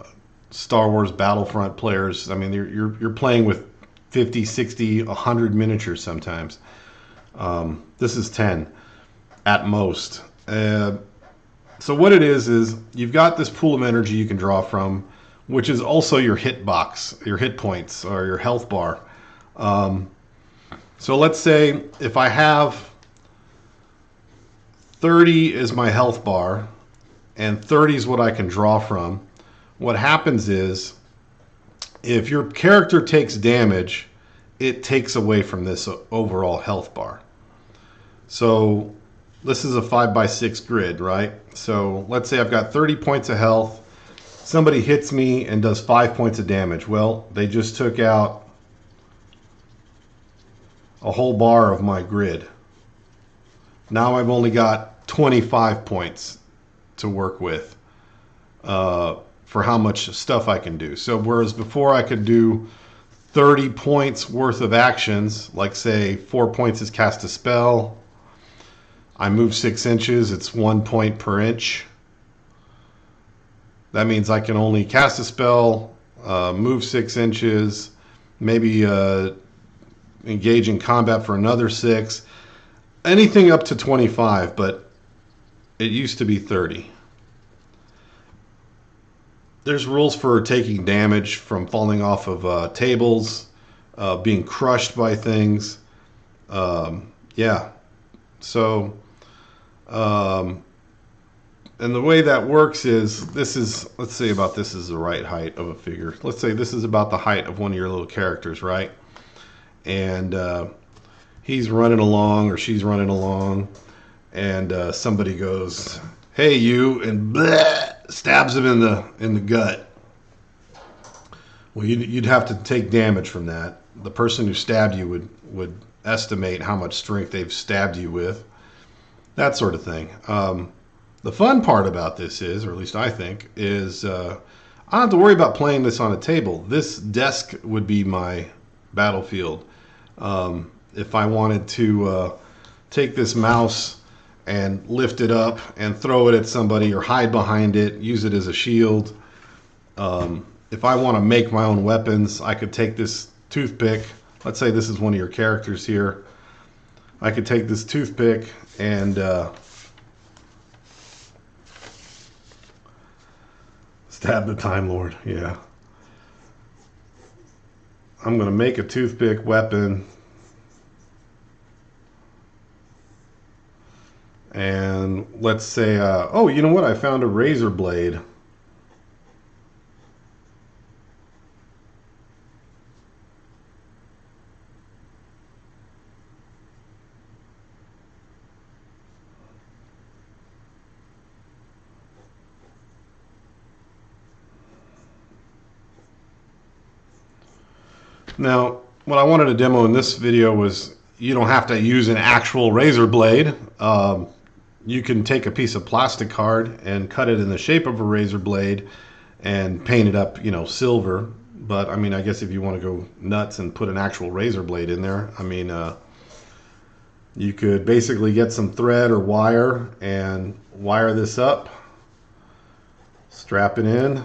A: Star Wars Battlefront players. I mean, you're playing with 50, 60, 100 miniatures sometimes. This is 10 at most. So what it is you've got this pool of energy you can draw from, which is also your hit box, your hit points, or your health bar. So let's say if I have 30 is my health bar, and 30 is what I can draw from. What happens is, if your character takes damage, it takes away from this overall health bar. So this is a 5x6 grid, right? So let's say I've got 30 points of health, somebody hits me and does 5 points of damage. Well, they just took out a whole bar of my grid. Now I've only got 25 points to work with for how much stuff I can do. So whereas before I could do 30 points worth of actions, like say 4 points is cast a spell, I move 6 inches, it's 1 point per inch. That means I can only cast a spell, move 6 inches, maybe engage in combat for another 6. Anything up to 25, but it used to be 30. There's rules for taking damage from falling off of tables, being crushed by things. Yeah. So, and the way that works is, this is, let's say about this is the right height of a figure. Let's say this is about the height of one of your little characters, right? And he's running along or she's running along, and somebody goes, "Hey you," and bleh, stabs him in the gut. Well, you'd have to take damage from that. The person who stabbed you would estimate how much strength they've stabbed you with, that sort of thing. The fun part about this is, or at least I think, is I don't have to worry about playing this on a table. This desk would be my battlefield. If I wanted to take this mouse and lift it up and throw it at somebody or hide behind it, use it as a shield. If I want to make my own weapons, I could take this toothpick. Let's say this is one of your characters here. I could take this toothpick and stab the Time Lord. Yeah. I'm going to make a toothpick weapon. And let's say, oh, you know what? I found a razor blade. Now, what I wanted to demo in this video was you don't have to use an actual razor blade. You can take a piece of plastic card and cut it in the shape of a razor blade and paint it up, you know, silver. But I mean, I guess if you want to go nuts and put an actual razor blade in there, I mean, you could basically get some thread or wire and wire this up, strap it in,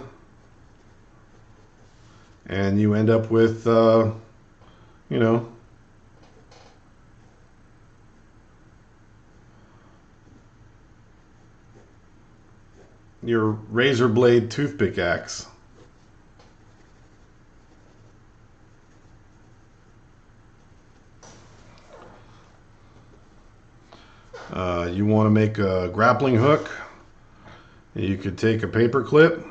A: and you end up with, you know, your razor blade toothpick axe. You want to make a grappling hook, you could take a paper clip,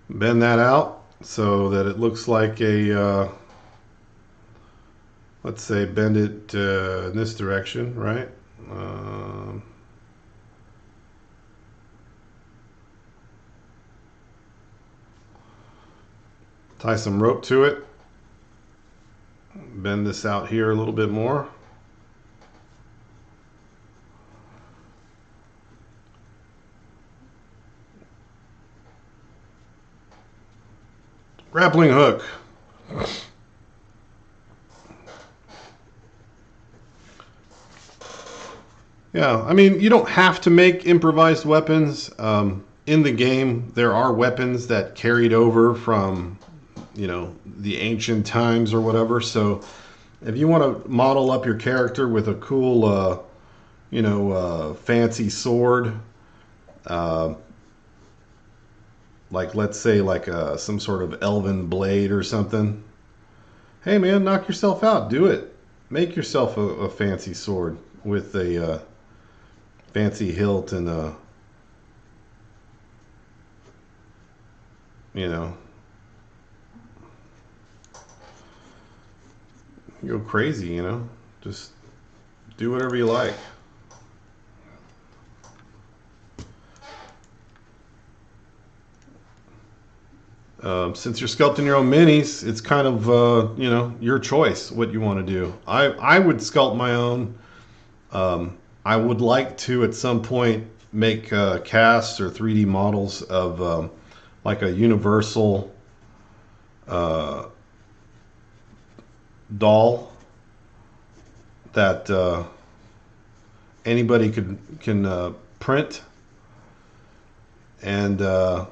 A: bend that out so that it looks like a let's say bend it in this direction, right? Tie some rope to it, bend this out here a little bit more. Grappling hook. Yeah, I mean, you don't have to make improvised weapons. In the game, there are weapons that carried over from, you know, the ancient times or whatever. So if you want to model up your character with a cool, you know, fancy sword, like let's say like some sort of elven blade or something. Hey man, knock yourself out. Do it. Make yourself a fancy sword with a fancy hilt and a, you know, you go crazy, you know, just do whatever you like. Since you're sculpting your own minis, it's kind of you know, your choice what you want to do. I would sculpt my own. I would like to at some point make casts or 3D models of like a universal doll that anybody can print and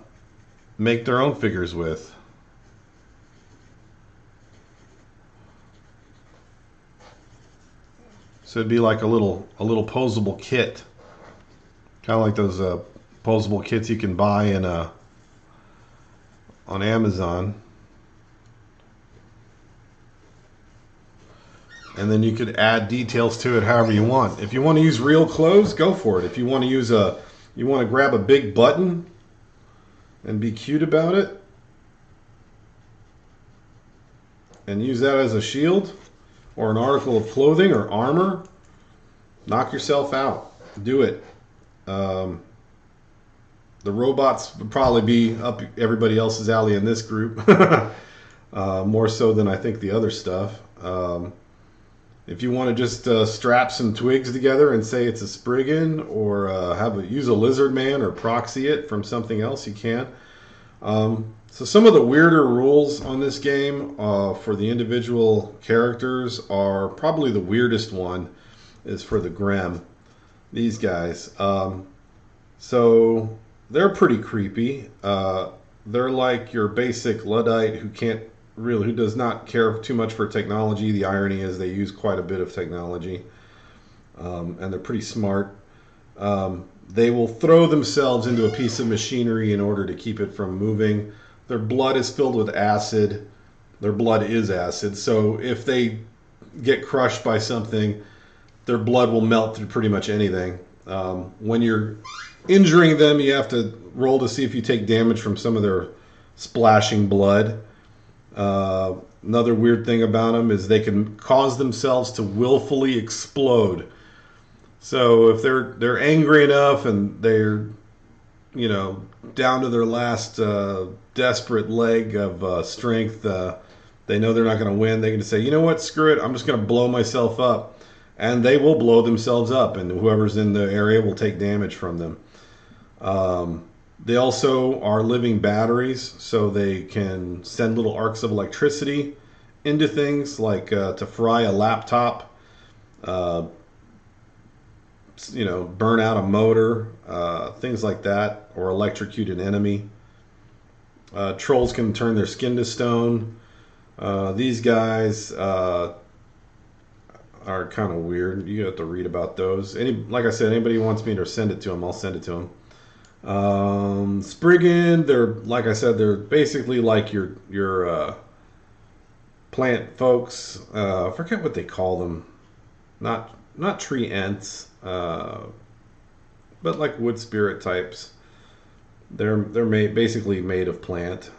A: make their own figures with. So it'd be like a little posable kit, kind of like those posable kits you can buy in on Amazon. And then you could add details to it however you want. If you want to use real clothes, go for it. If you want to use you want to grab a big button and be cute about it and use that as a shield or an article of clothing or armor, knock yourself out. Do it. The robots would probably be up everybody else's alley in this group. More so than I think the other stuff. If you want to just strap some twigs together and say it's a Spriggan, or use a lizard man or proxy it from something else, you can. So some of the weirder rules on this game for the individual characters are probably the weirdest one is for the Grem. These guys. So they're pretty creepy. They're like your basic Luddite who does not care too much for technology. The irony is they use quite a bit of technology, and they're pretty smart. They will throw themselves into a piece of machinery in order to keep it from moving. Their blood is filled with acid. Their blood is acid. So if they get crushed by something, their blood will melt through pretty much anything. When you're injuring them, you have to roll to see if you take damage from some of their splashing blood. Another weird thing about them is they can cause themselves to willfully explode. So if they're angry enough and they're, you know, down to their last desperate leg of strength, they know they're not going to win. They can say, you know what, screw it, I'm just going to blow myself up. And they will blow themselves up, and whoever's in the area will take damage from them. They also are living batteries, so they can send little arcs of electricity into things, like to fry a laptop, you know, burn out a motor, things like that, or electrocute an enemy. Trolls can turn their skin to stone. These guys are kind of weird. You have to read about those. Like I said, anybody who wants me to send it to them, I'll send it to them. Spriggan, like I said, they're basically like your plant folks. I forget what they call them. Not tree ents, but like wood spirit types. They're basically made of plant.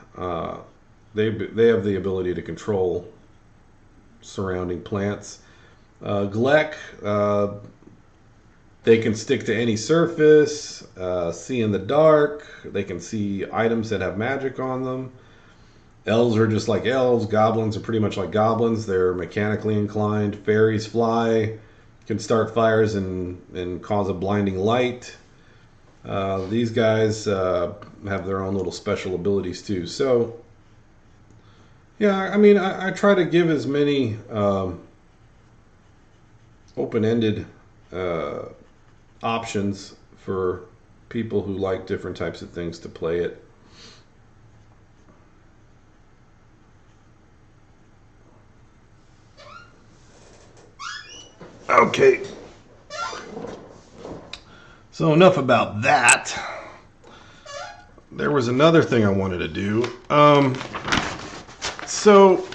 A: They have the ability to control surrounding plants. Gleck, they can stick to any surface, see in the dark. They can see items that have magic on them. Elves are just like elves. Goblins are pretty much like goblins. They're mechanically inclined. Fairies fly, can start fires and cause a blinding light. These guys have their own little special abilities too. So, yeah, I mean, I try to give as many open-ended options for people who like different types of things to play it. Okay. So enough about that. There was another thing I wanted to do. So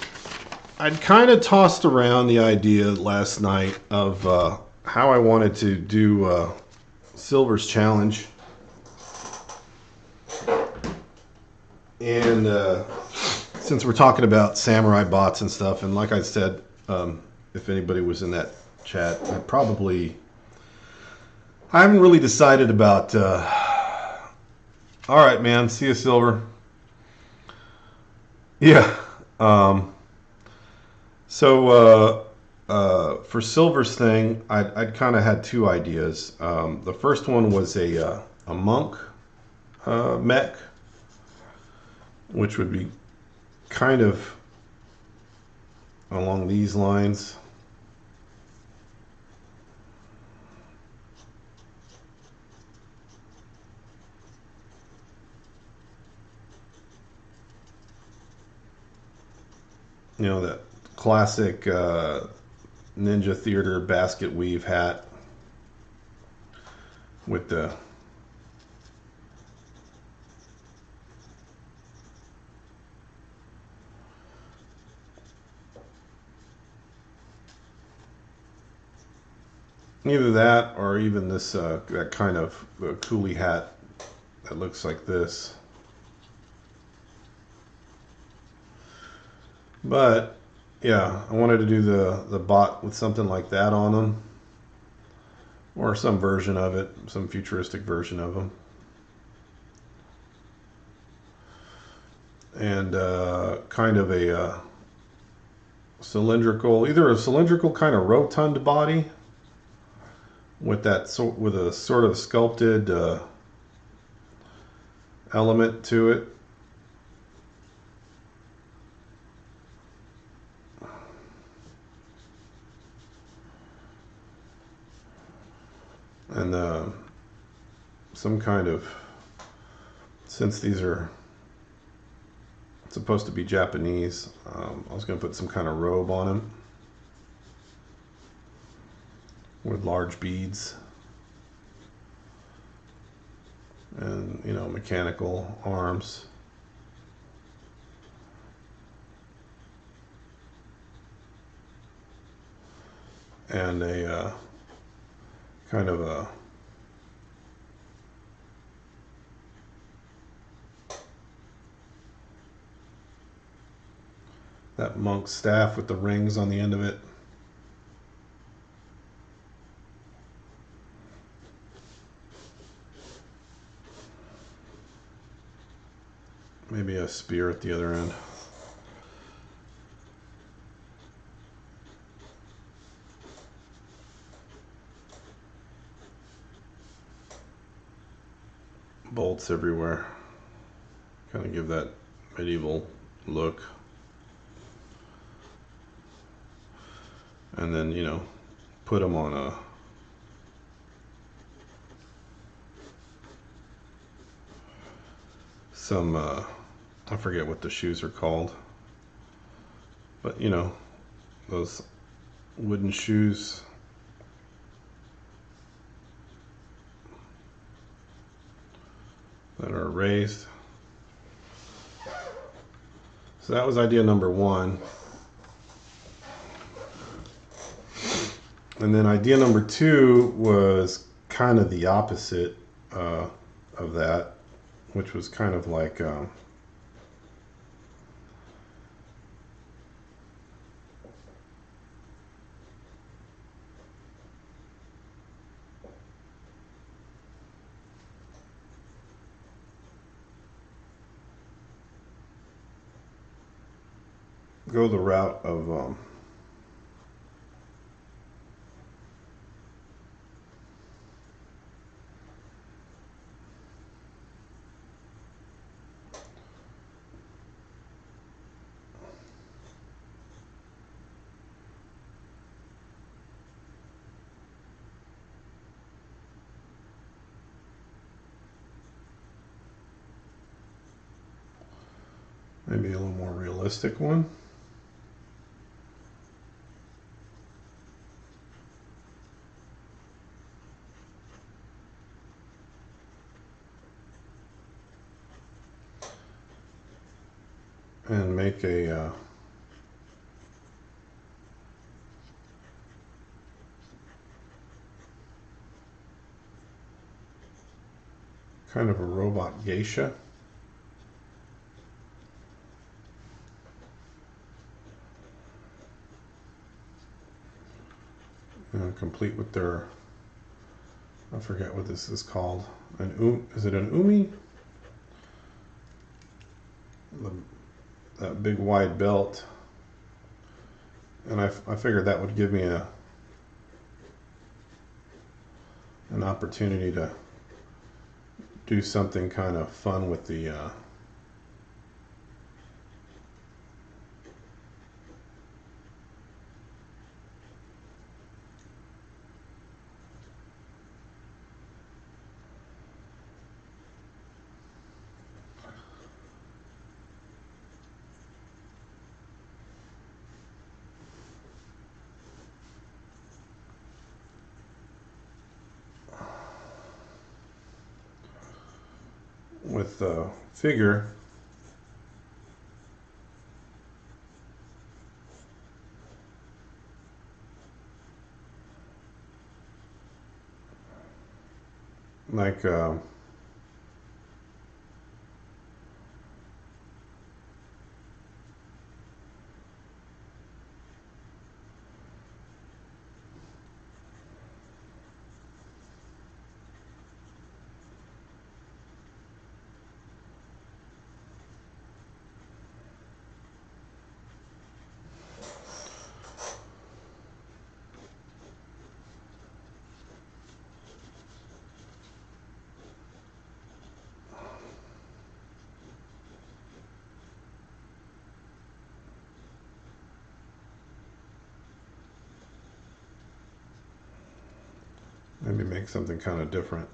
A: I'd kind of tossed around the idea last night of how I wanted to do Silver's Challenge. And since we're talking about samurai bots and stuff, and like I said, if anybody was in that chat, I haven't really decided about all right, man, see you, Silver. Yeah. So for Silver's thing, I'd kind of had two ideas. The first one was a monk mech, which would be kind of along these lines. You know, that classic Ninja Theater basket weave hat with the either that or even this that kind of coolie hat that looks like this. But yeah, I wanted to do the bot with something like that on them, or some version of it, some futuristic version of them, and kind of a cylindrical, either a cylindrical kind of rotund body with with a sort of sculpted element to it. And some kind of, since these are supposed to be Japanese, I was going to put some kind of robe on him with large beads and, you know, mechanical arms. And a kind of a that monk staff with the rings on the end of it. Maybe a spear at the other end. Bolts everywhere. Kind of give that medieval look. And then, you know, put them on a some I forget what the shoes are called, but you know, those wooden shoes that are raised. So that was idea number one. And then idea number two was kind of the opposite of that, which was kind of like go the route of maybe a little more realistic one. And make a kind of a robot geisha. Complete with their, I forget what this is called. Is it an umi? that big wide belt, and I figured that would give me an opportunity to do something kind of fun with the with the figure. Like maybe make something kind of different.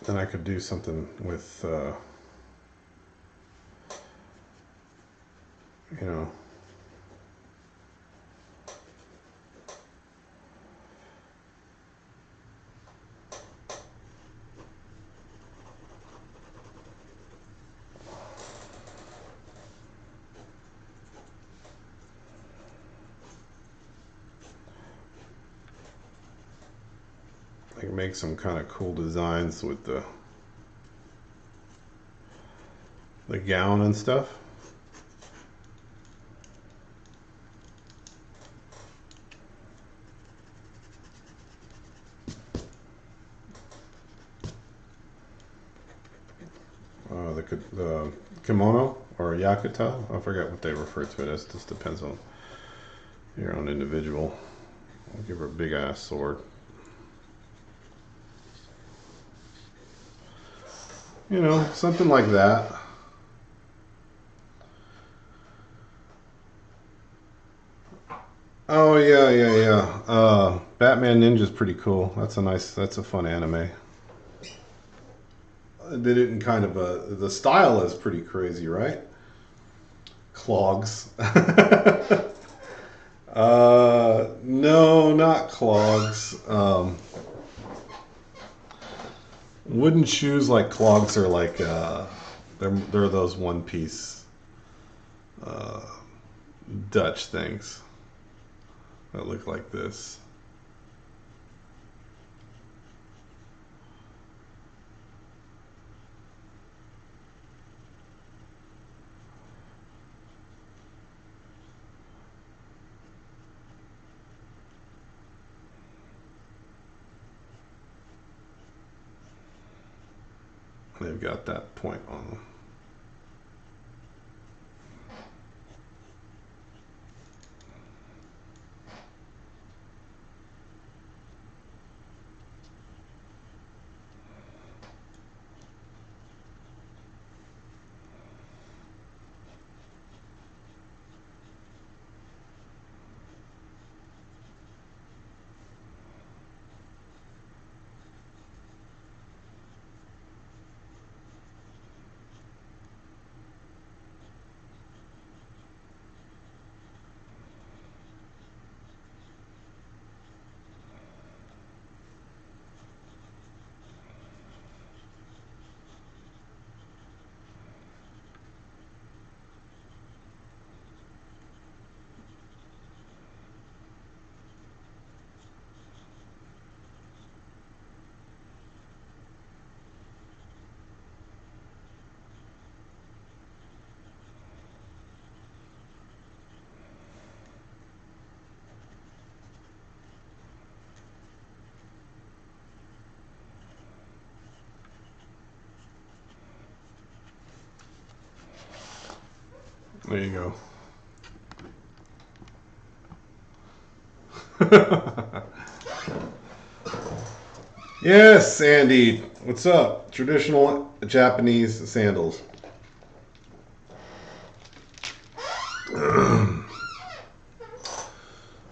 A: Then I could do something with, you know, like make some kind of cool designs with the gown and stuff. The kimono or yakata, I forget what they refer to it as. Just depends on your own individual. I'll give her a big ass sword. You know, something like that. Oh yeah. Batman Ninja's pretty cool. That's a fun anime. I did it in kind of the style is pretty crazy, right? Clogs. No, not clogs. Wooden shoes like clogs are like they're those one piece Dutch things that look like this. They've got that point on them. There you go. Yes, Sandy. What's up? Traditional Japanese sandals.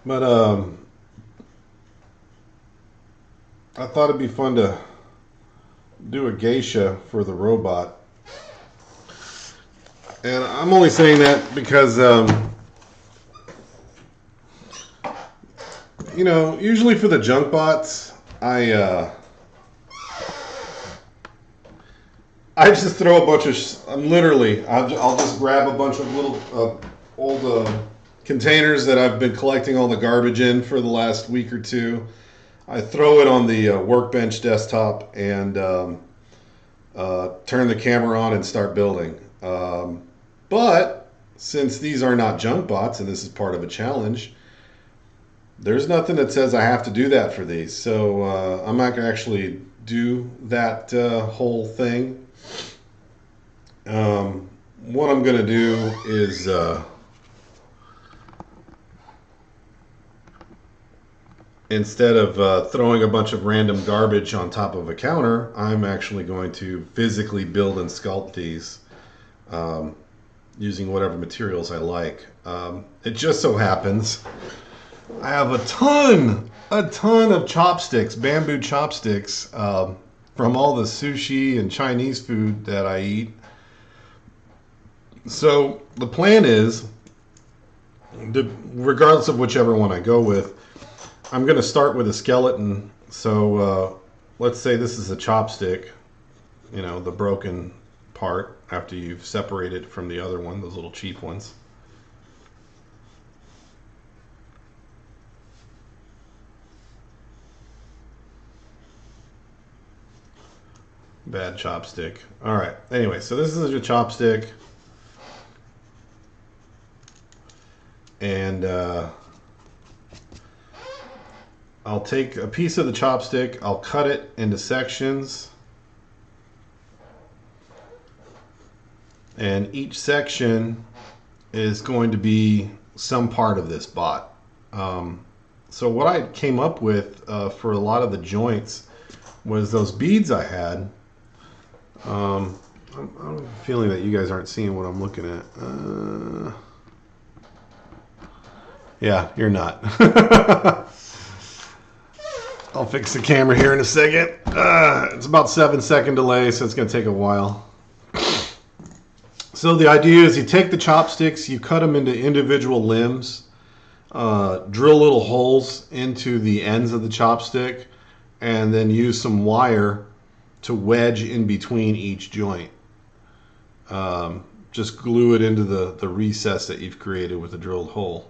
A: But I thought it'd be fun to do a geisha for the robot. And I'm only saying that because you know, usually for the junk bots, I just throw a bunch of. I'll just grab a bunch of little old containers that I've been collecting all the garbage in for the last week or two. I throw it on the workbench desktop and turn the camera on and start building. But since these are not junk bots and this is part of a challenge, there's nothing that says I have to do that for these. So I'm not going to actually do that whole thing. What I'm going to do is instead of throwing a bunch of random garbage on top of a counter, I'm actually going to physically build and sculpt these using whatever materials I like. It just so happens I have a ton of chopsticks, bamboo chopsticks, from all the sushi and Chinese food that I eat. So the plan is, regardless of whichever one I go with, I'm going to start with a skeleton. So let's say this is a chopstick, you know, the broken part after you've separated it from the other one, those little cheap ones. Bad chopstick. All right. Anyway, so this is a chopstick. And I'll take a piece of the chopstick, I'll cut it into sections, and each section is going to be some part of this bot. So what I came up with for a lot of the joints was those beads I had. I'm feeling that you guys aren't seeing what I'm looking at. Yeah, you're not. I'll fix the camera here in a second. It's about 7-second delay, so it's going to take a while. So the idea is you take the chopsticks, you cut them into individual limbs, drill little holes into the ends of the chopstick, and then use some wire to wedge in between each joint. Just glue it into the recess that you've created with the drilled hole.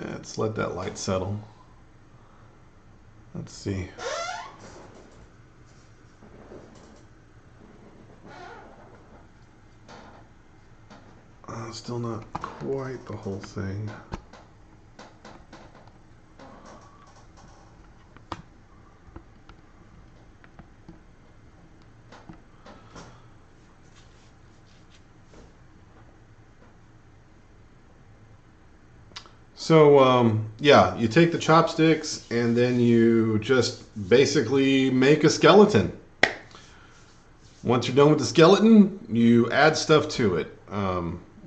A: Let's let that light settle. Let's see. Still not quite the whole thing. So, yeah, you take the chopsticks and then you just basically make a skeleton. Once you're done with the skeleton, you add stuff to it.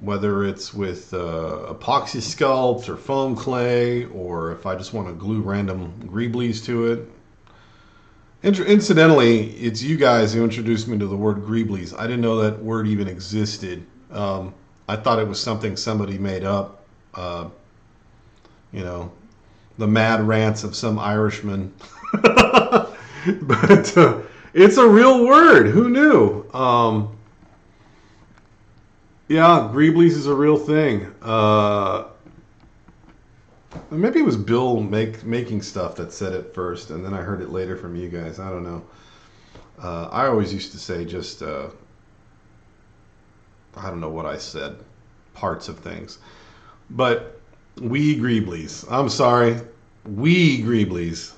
A: Whether it's with epoxy sculpt or foam clay, or if I just want to glue random greeblies to it. Incidentally, it's you guys who introduced me to the word greeblies. I didn't know that word even existed. I thought it was something somebody made up. You know, the mad rants of some Irishman. But it's a real word. Who knew? Yeah, greeblies is a real thing. Maybe it was Bill making stuff that said it first, and then I heard it later from you guys. I don't know. I always used to say just, I don't know what I said, parts of things. But we greeblies. I'm sorry. We greeblies.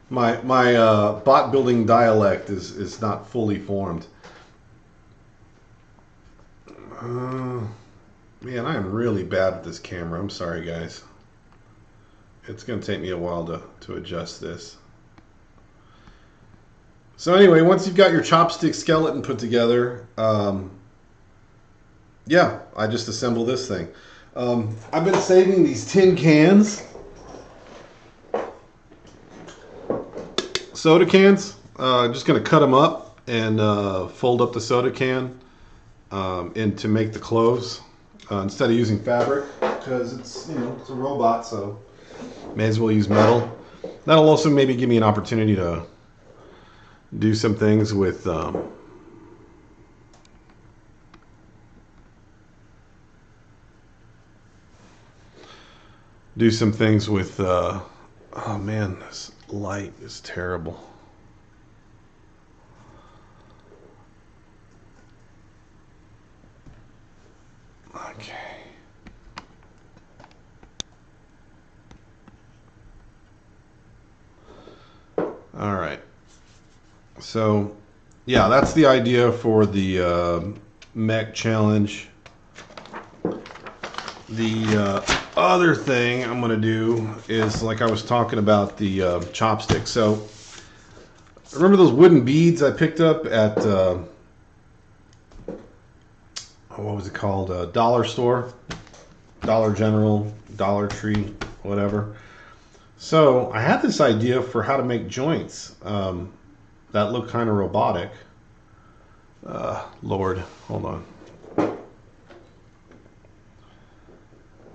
A: My bot building dialect is not fully formed. Man, I am really bad with this camera. I'm sorry, guys. It's going to take me a while to adjust this. So anyway, once you've got your chopstick skeleton put together, yeah, I just assemble this thing. I've been saving these tin cans, soda cans. Just going to cut them up and fold up the soda can and to make the clothes instead of using fabric, because it's it's a robot, so may as well use metal. That'll also maybe give me an opportunity to do some things with oh man, this light is terrible. Okay. All right. So, yeah, that's the idea for the mech challenge. The other thing I'm going to do is, like I was talking about, the chopstick. So, remember those wooden beads I picked up at, what was it called? Dollar store? Dollar General, Dollar Tree, whatever. So, I had this idea for how to make joints that look kind of robotic. Lord, hold on.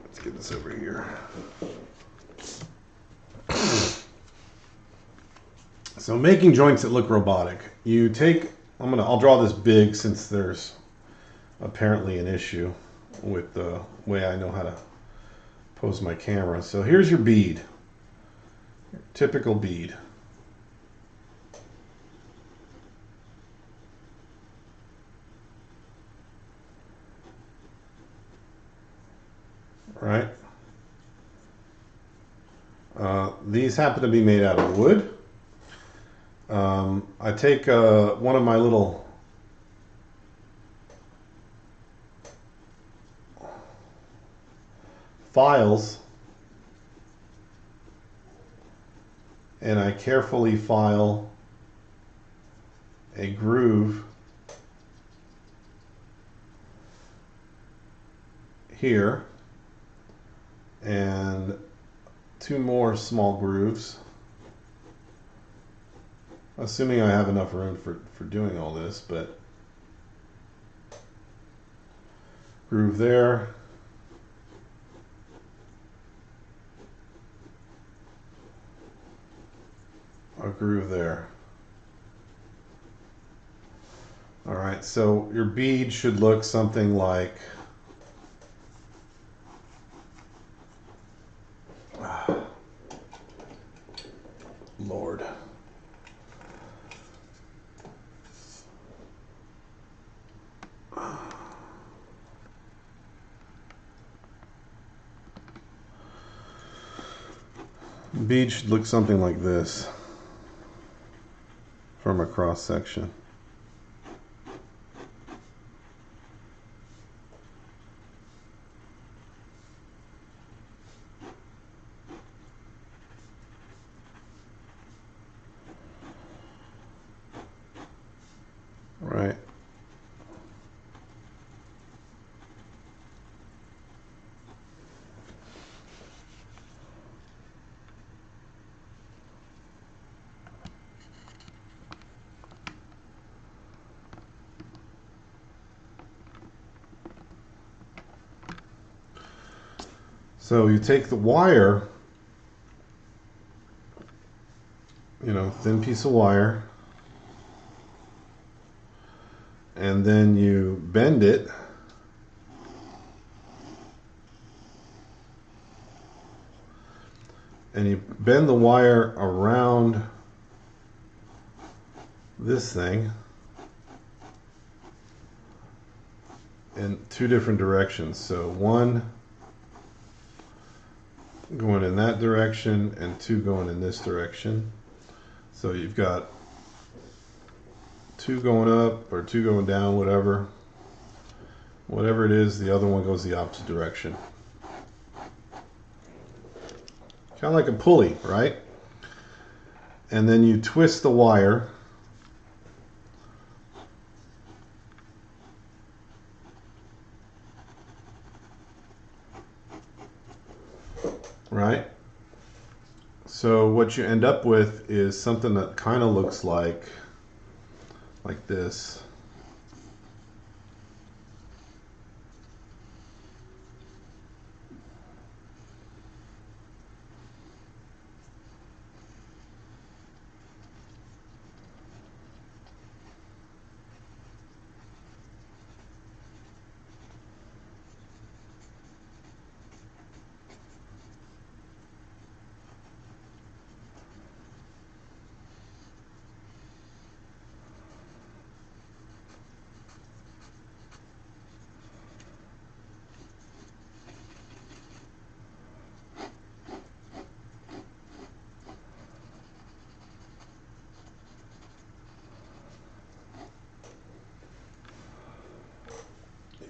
A: Let's get this over here. So making joints that look robotic. You take, I'll draw this big since there's apparently an issue with the way I know how to pose my camera. So here's your bead. Your typical bead. Right? These happen to be made out of wood. I take one of my little files and I carefully file a groove here and two more small grooves, assuming I have enough room for doing all this, but groove there, a groove there. All right, so your bead should look something like Lord. Bead should look something like this from a cross section. Right. So you take the wire, thin piece of wire, and then you bend it and you bend the wire around this thing in two different directions. So one going in that direction and two going in this direction. So you've got 2 going up or 2 going down, whatever. Whatever it is, the other one goes the opposite direction. Kind of like a pulley, right? And then you twist the wire. Right? So what you end up with is something that kind of looks like this.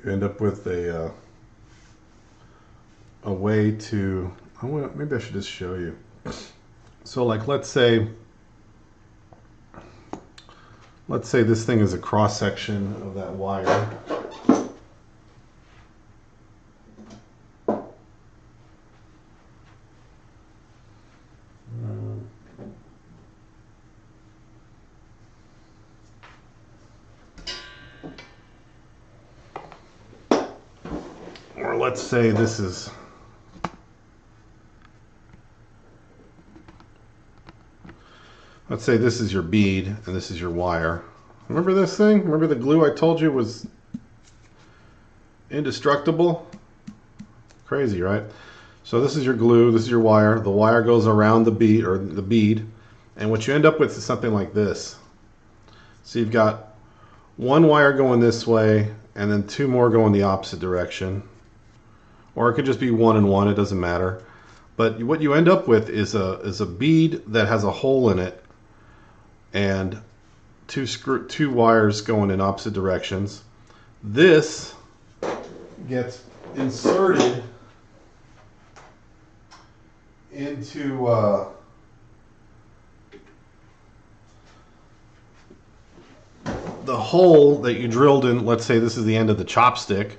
A: You end up with a way to, maybe I should just show you. So like let's say this thing is a cross section of that wire. Or let's say this is your bead and this is your wire. Remember this thing? Remember the glue I told you was indestructible? Crazy, right? So this is your glue, this is your wire. The wire goes around the bead, and what you end up with is something like this. So you've got 1 wire going this way and then 2 more going the opposite direction. Or it could just be 1 and 1, it doesn't matter. But what you end up with is a bead that has a hole in it and 2 wires going in opposite directions. This gets inserted into the hole that you drilled in. Let's say this is the end of the chopstick.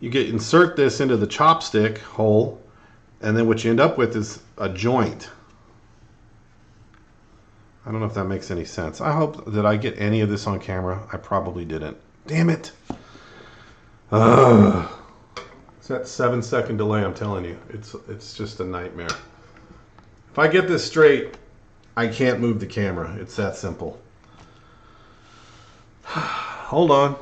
A: You insert this into the chopstick hole, and then what you end up with is a joint. I don't know if that makes any sense. I hope that I get any of this on camera. I probably didn't. Damn it. It's that 7-second delay, I'm telling you. It's just a nightmare. If I get this straight, I can't move the camera. It's that simple. Hold on.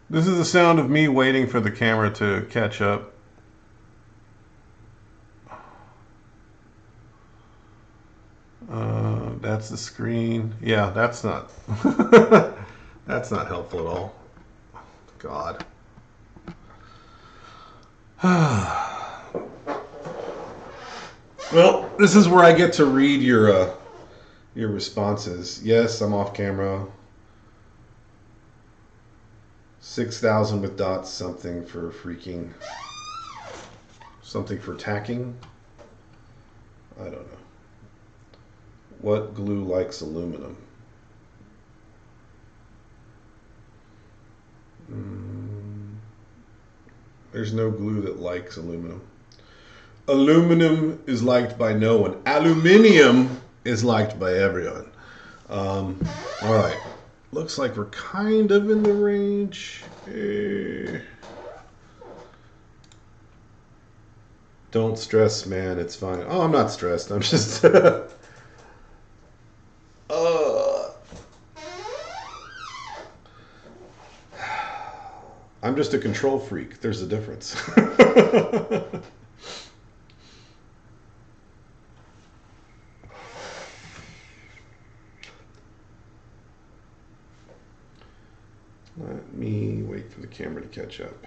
A: This is the sound of me waiting for the camera to catch up. That's the screen. Yeah, that's not that's not helpful at all. God. Well, this is where I get to read your responses. Yes, I'm off camera. 6,000 with dots, something for tacking. I don't know. What glue likes aluminum? There's no glue that likes aluminum. Aluminum is liked by no one. Aluminium is liked by everyone. All right. Looks like we're kind of in the range. Don't stress, man. It's fine. Oh, I'm not stressed. I'm just... I'm just a control freak. There's a difference. camera to catch up.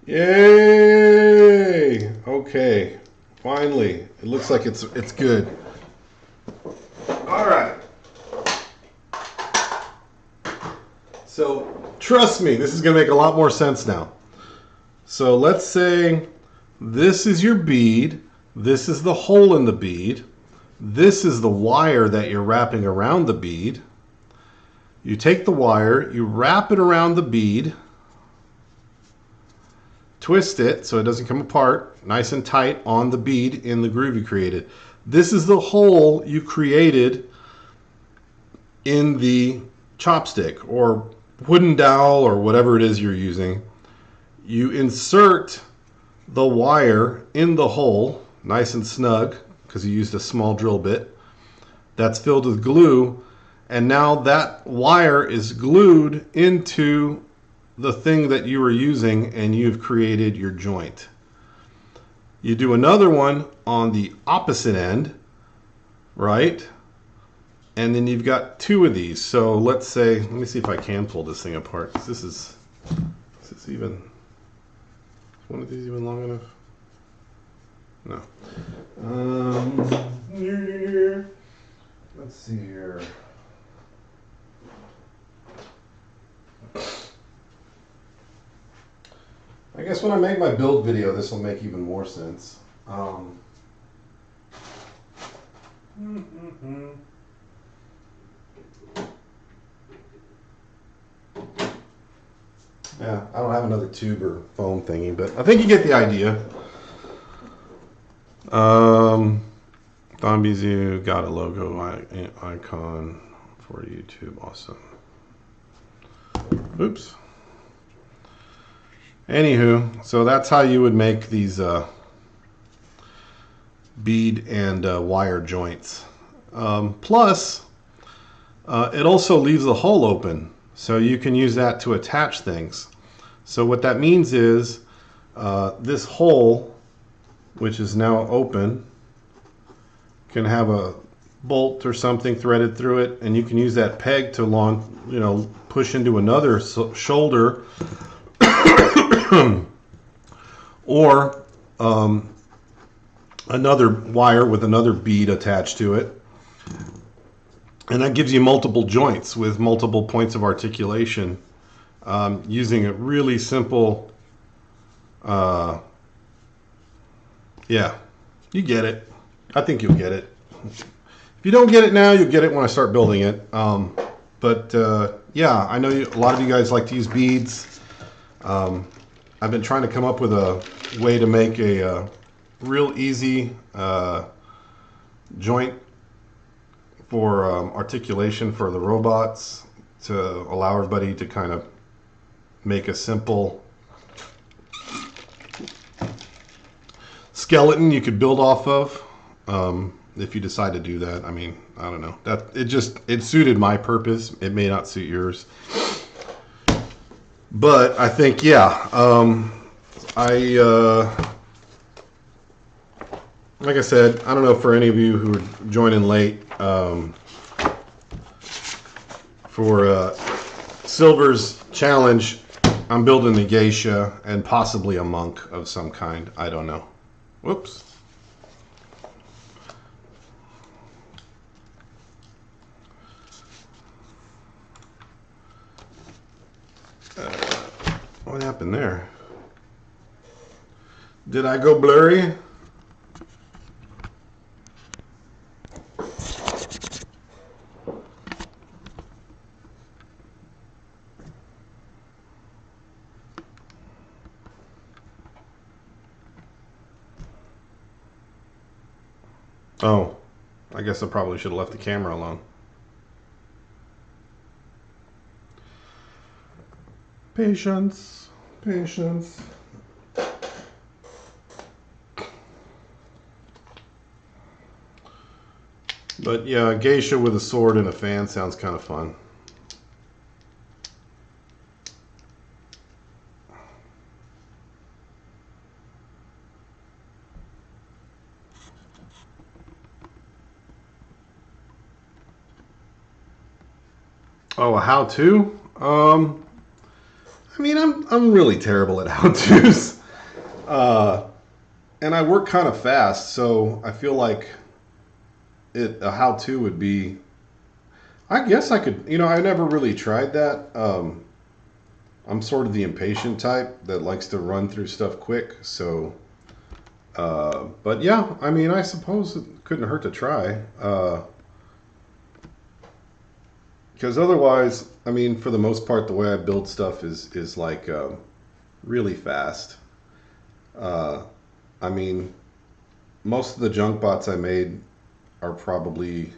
A: Yay! Okay, finally, it looks like it's good. All right. So trust me, this is going to make a lot more sense now. So let's say this is your bead. This is the hole in the bead. This is the wire that you're wrapping around the bead. You take the wire, you wrap it around the bead, twist it so it doesn't come apart, nice and tight on the bead in the groove you created. This is the hole you created in the chopstick or wooden dowel or whatever it is you're using. You insert the wire in the hole, nice and snug, because you used a small drill bit. That's filled with glue, and now that wire is glued into the thing that you were using, and you've created your joint. You do another one on the opposite end, right? And then you've got two of these. So let's say, let me see if I can pull this thing apart. This is even, is one of these even long enough? No. Let's see here. I guess when I make my build video, this will make even more sense. Yeah, I don't have another tube or foam thingy, but I think you get the idea. Don Bizu got a logo icon for YouTube. Awesome. Oops. Anywho, so that's how you would make these bead and wire joints. Plus, it also leaves the hole open, so you can use that to attach things. So what that means is this hole, which is now open, can have a bolt or something threaded through it, and you can use that peg to push into another shoulder or another wire with another bead attached to it. And that gives you multiple joints with multiple points of articulation using a really simple, yeah, you get it. I think you'll get it. If you don't get it now, you'll get it when I start building it. Yeah, I know a lot of you guys like to use beads. I've been trying to come up with a way to make a real easy joint for articulation for the robots to allow everybody to kind of make a simple skeleton you could build off of. If you decide to do that, I mean, I don't know. It suited my purpose. It may not suit yours. But I think, yeah, like I said, I don't know for any of you who are joining late, for Silver's challenge, I'm building a geisha and possibly a monk of some kind. I don't know. Whoops. What happened there? Did I go blurry? Oh, I guess I probably should have left the camera alone. Patience, patience. But yeah, a geisha with a sword and a fan sounds kind of fun. Oh, a how-to? I mean, I'm really terrible at how-tos. Uh, and I work kind of fast, so I feel like a how-to would be. I guess I could. I never really tried that. I'm sort of the impatient type that likes to run through stuff quick. So, but yeah, I mean, I suppose it couldn't hurt to try. Because otherwise, I mean, for the most part, the way I build stuff is like really fast. Uh, I mean, most of the junk bots I made are probably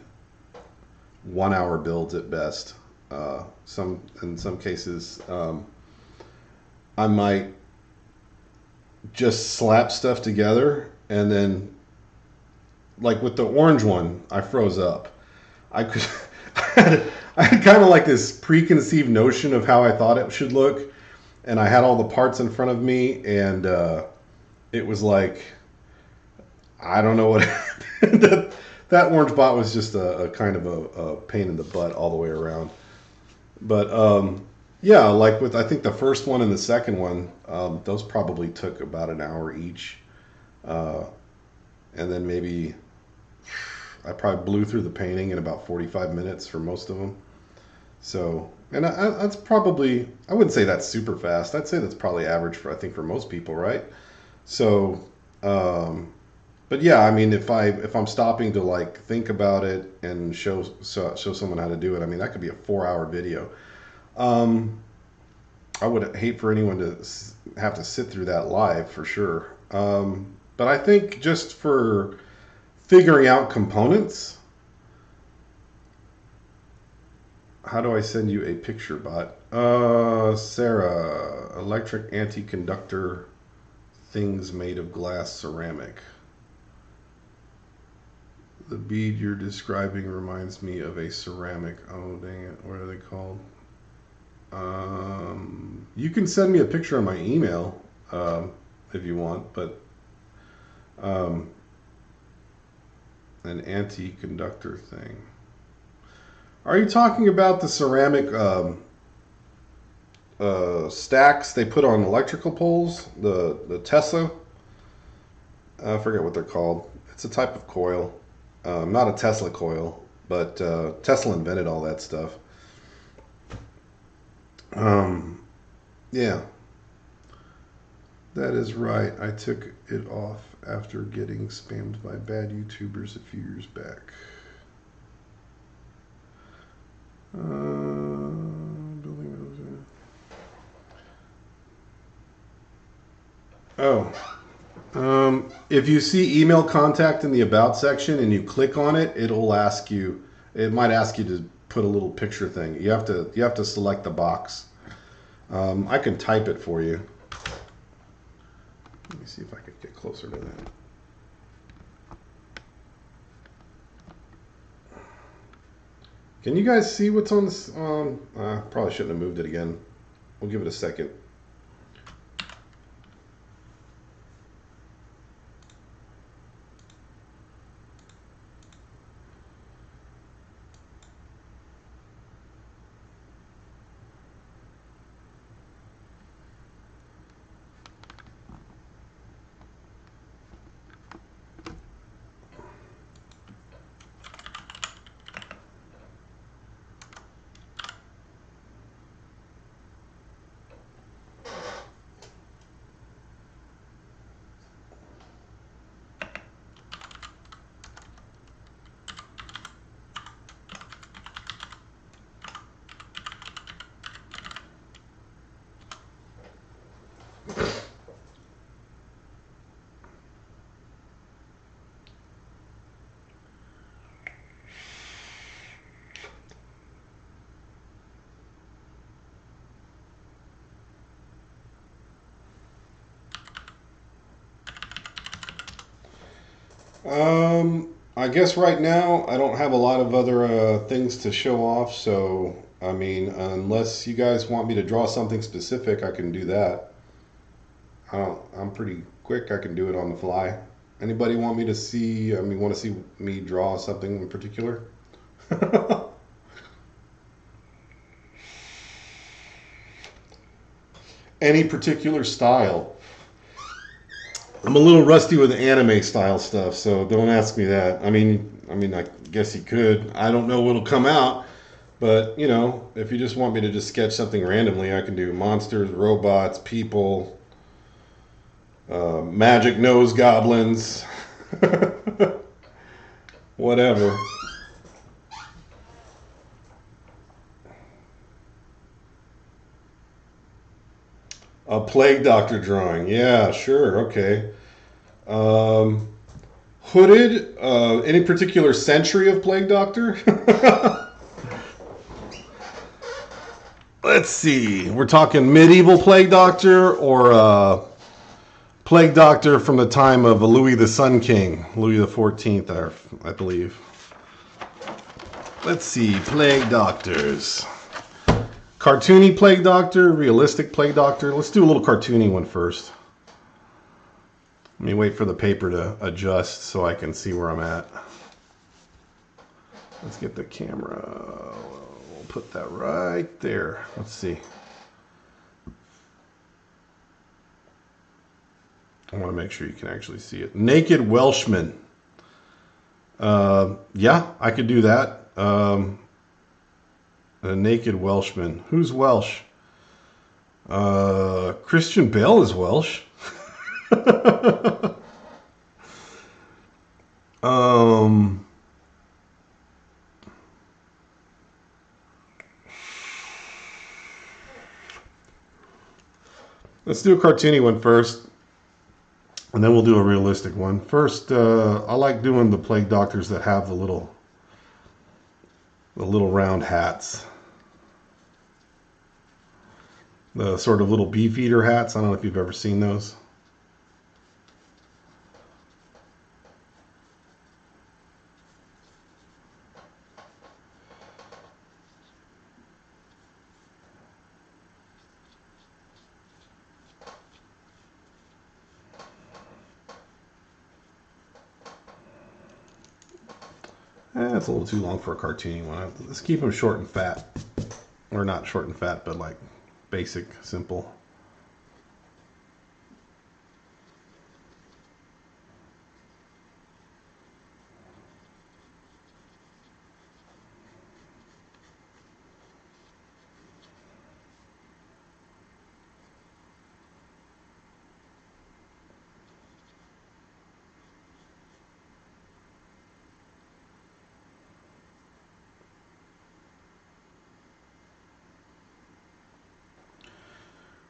A: 1 hour builds at best. In some cases, I might just slap stuff together, and then, like with the orange one, I froze up. I could, I had kind of like this preconceived notion of how I thought it should look, and I had all the parts in front of me, and it was like, I don't know what happened. That orange bot was just a kind of a pain in the butt all the way around. But yeah, like with I think the first one and the second one, those probably took about an hour each, and then maybe I probably blew through the painting in about 45 minutes for most of them. So, and that's probably, I wouldn't say that's super fast. I'd say that's probably average for, I think, for most people, right? So, but yeah, I mean, if I'm stopping to like think about it and show someone how to do it, I mean, that could be a 4-hour video. I would hate for anyone to have to sit through that live for sure. But I think just for figuring out components, how do I send you a picture, bot? Sarah, electric anti-conductor things made of glass ceramic. The bead you're describing reminds me of a ceramic. Oh, dang it. What are they called? You can send me a picture on my email if you want, but an anti-conductor thing. Are you talking about the ceramic stacks they put on electrical poles? The Tesla? I forget what they're called. It's a type of coil. Not a Tesla coil, but Tesla invented all that stuff. Yeah, that is right. I took it off after getting spammed by bad YouTubers a few years back. If you see email contact in the about section and you click on it, it'll ask you. It might ask you to put a little picture thing. You have to select the box. I can type it for you. Let me see if I can get closer to that. Can you guys see what's on this? Probably shouldn't have moved it again. We'll give it a second. I guess right now I don't have a lot of other things to show off, so I mean, unless you guys want me to draw something specific, I can do that. I'm pretty quick. I can do it on the fly. Anybody want me to see? I mean, want to see me draw something in particular? any particular style. I'm a little rusty with anime style stuff, so don't ask me that. I mean, I guess you could. I don't know what'll come out, but you know, if you just want me to just sketch something randomly, I can do monsters, robots, people, magic nose goblins, whatever. A plague doctor drawing. Yeah, sure. Okay. Hooded. Any particular century of plague doctor? Let's see. We're talking medieval plague doctor or plague doctor from the time of Louis the Sun King, Louis the 14th, I believe. Let's see. Plague doctors. Cartoony plague doctor, realistic plague doctor. Let's do a little cartoony one first. Let me wait for the paper to adjust so I can see where I'm at. Let's get the camera. We'll put that right there. Let's see. I want to make sure you can actually see it. Naked Welshman. Yeah, I could do that. A naked Welshman. Who's Welsh? Christian Bale is Welsh. Let's do a cartoony one first, and then we'll do a realistic one. First, I like doing the plague doctors that have the little round hats. The sort of little beef eater hats. I don't know if you've ever seen those. That's a little too long for a cartoony one. Let's keep them short and fat. Or not short and fat, but like basic, simple.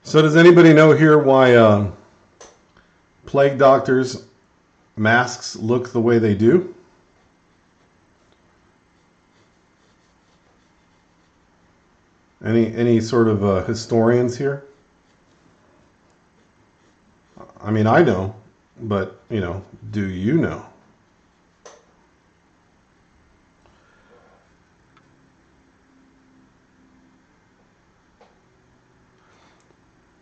A: So does anybody know here why plague doctors' masks look the way they do? Any sort of historians here? I mean, I know, but, you know, do you know?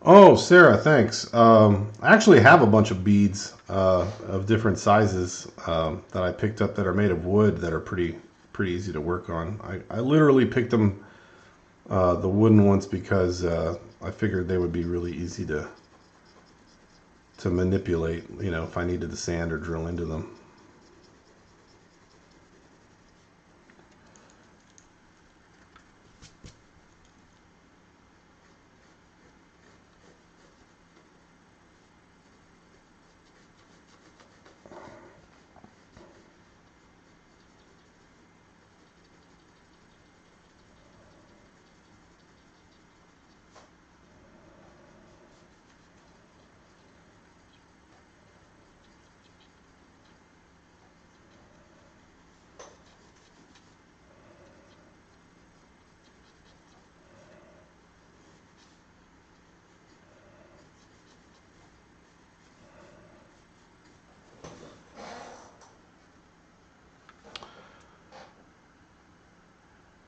A: Oh, Sarah, thanks. I actually have a bunch of beads of different sizes that I picked up that are made of wood that are pretty easy to work on. I literally picked them, the wooden ones, because I figured they would be really easy to manipulate, you know, if I needed to sand or drill into them.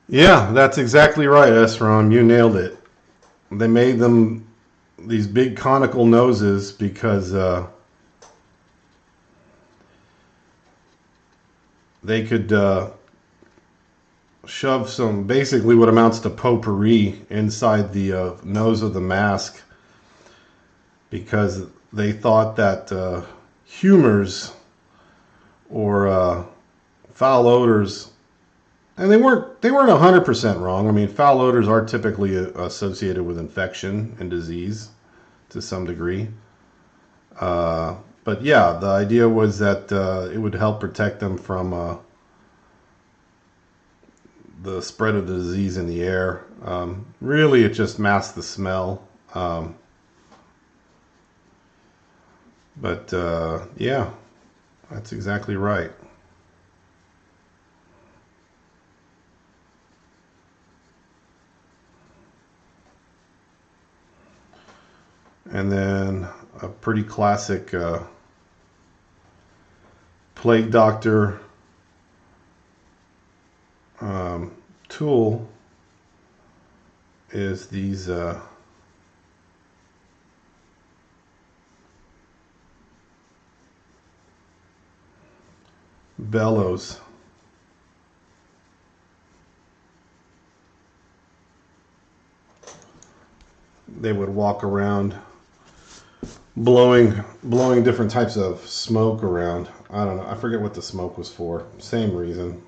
A: Yeah, that's exactly right, Esrom. You nailed it. They made them these big conical noses because they could shove some, basically what amounts to potpourri inside the nose of the mask because they thought that humors or foul odors, and they weren't 100% wrong. I mean, foul odors are typically associated with infection and disease to some degree. But yeah, the idea was that it would help protect them from the spread of the disease in the air. Really, it just masks the smell. But yeah, that's exactly right. And then a pretty classic plague doctor tool is these bellows. They would walk around blowing different types of smoke around. I don't know. I forget what the smoke was for. Same reason.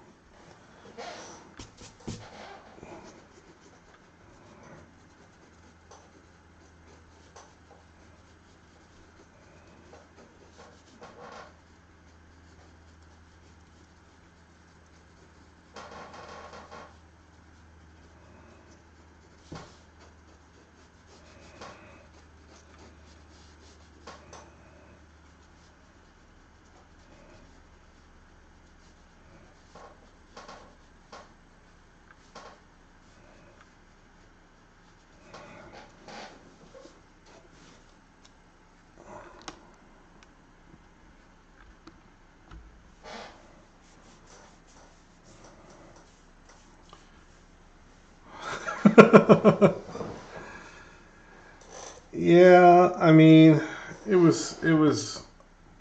A: Yeah, I mean, it was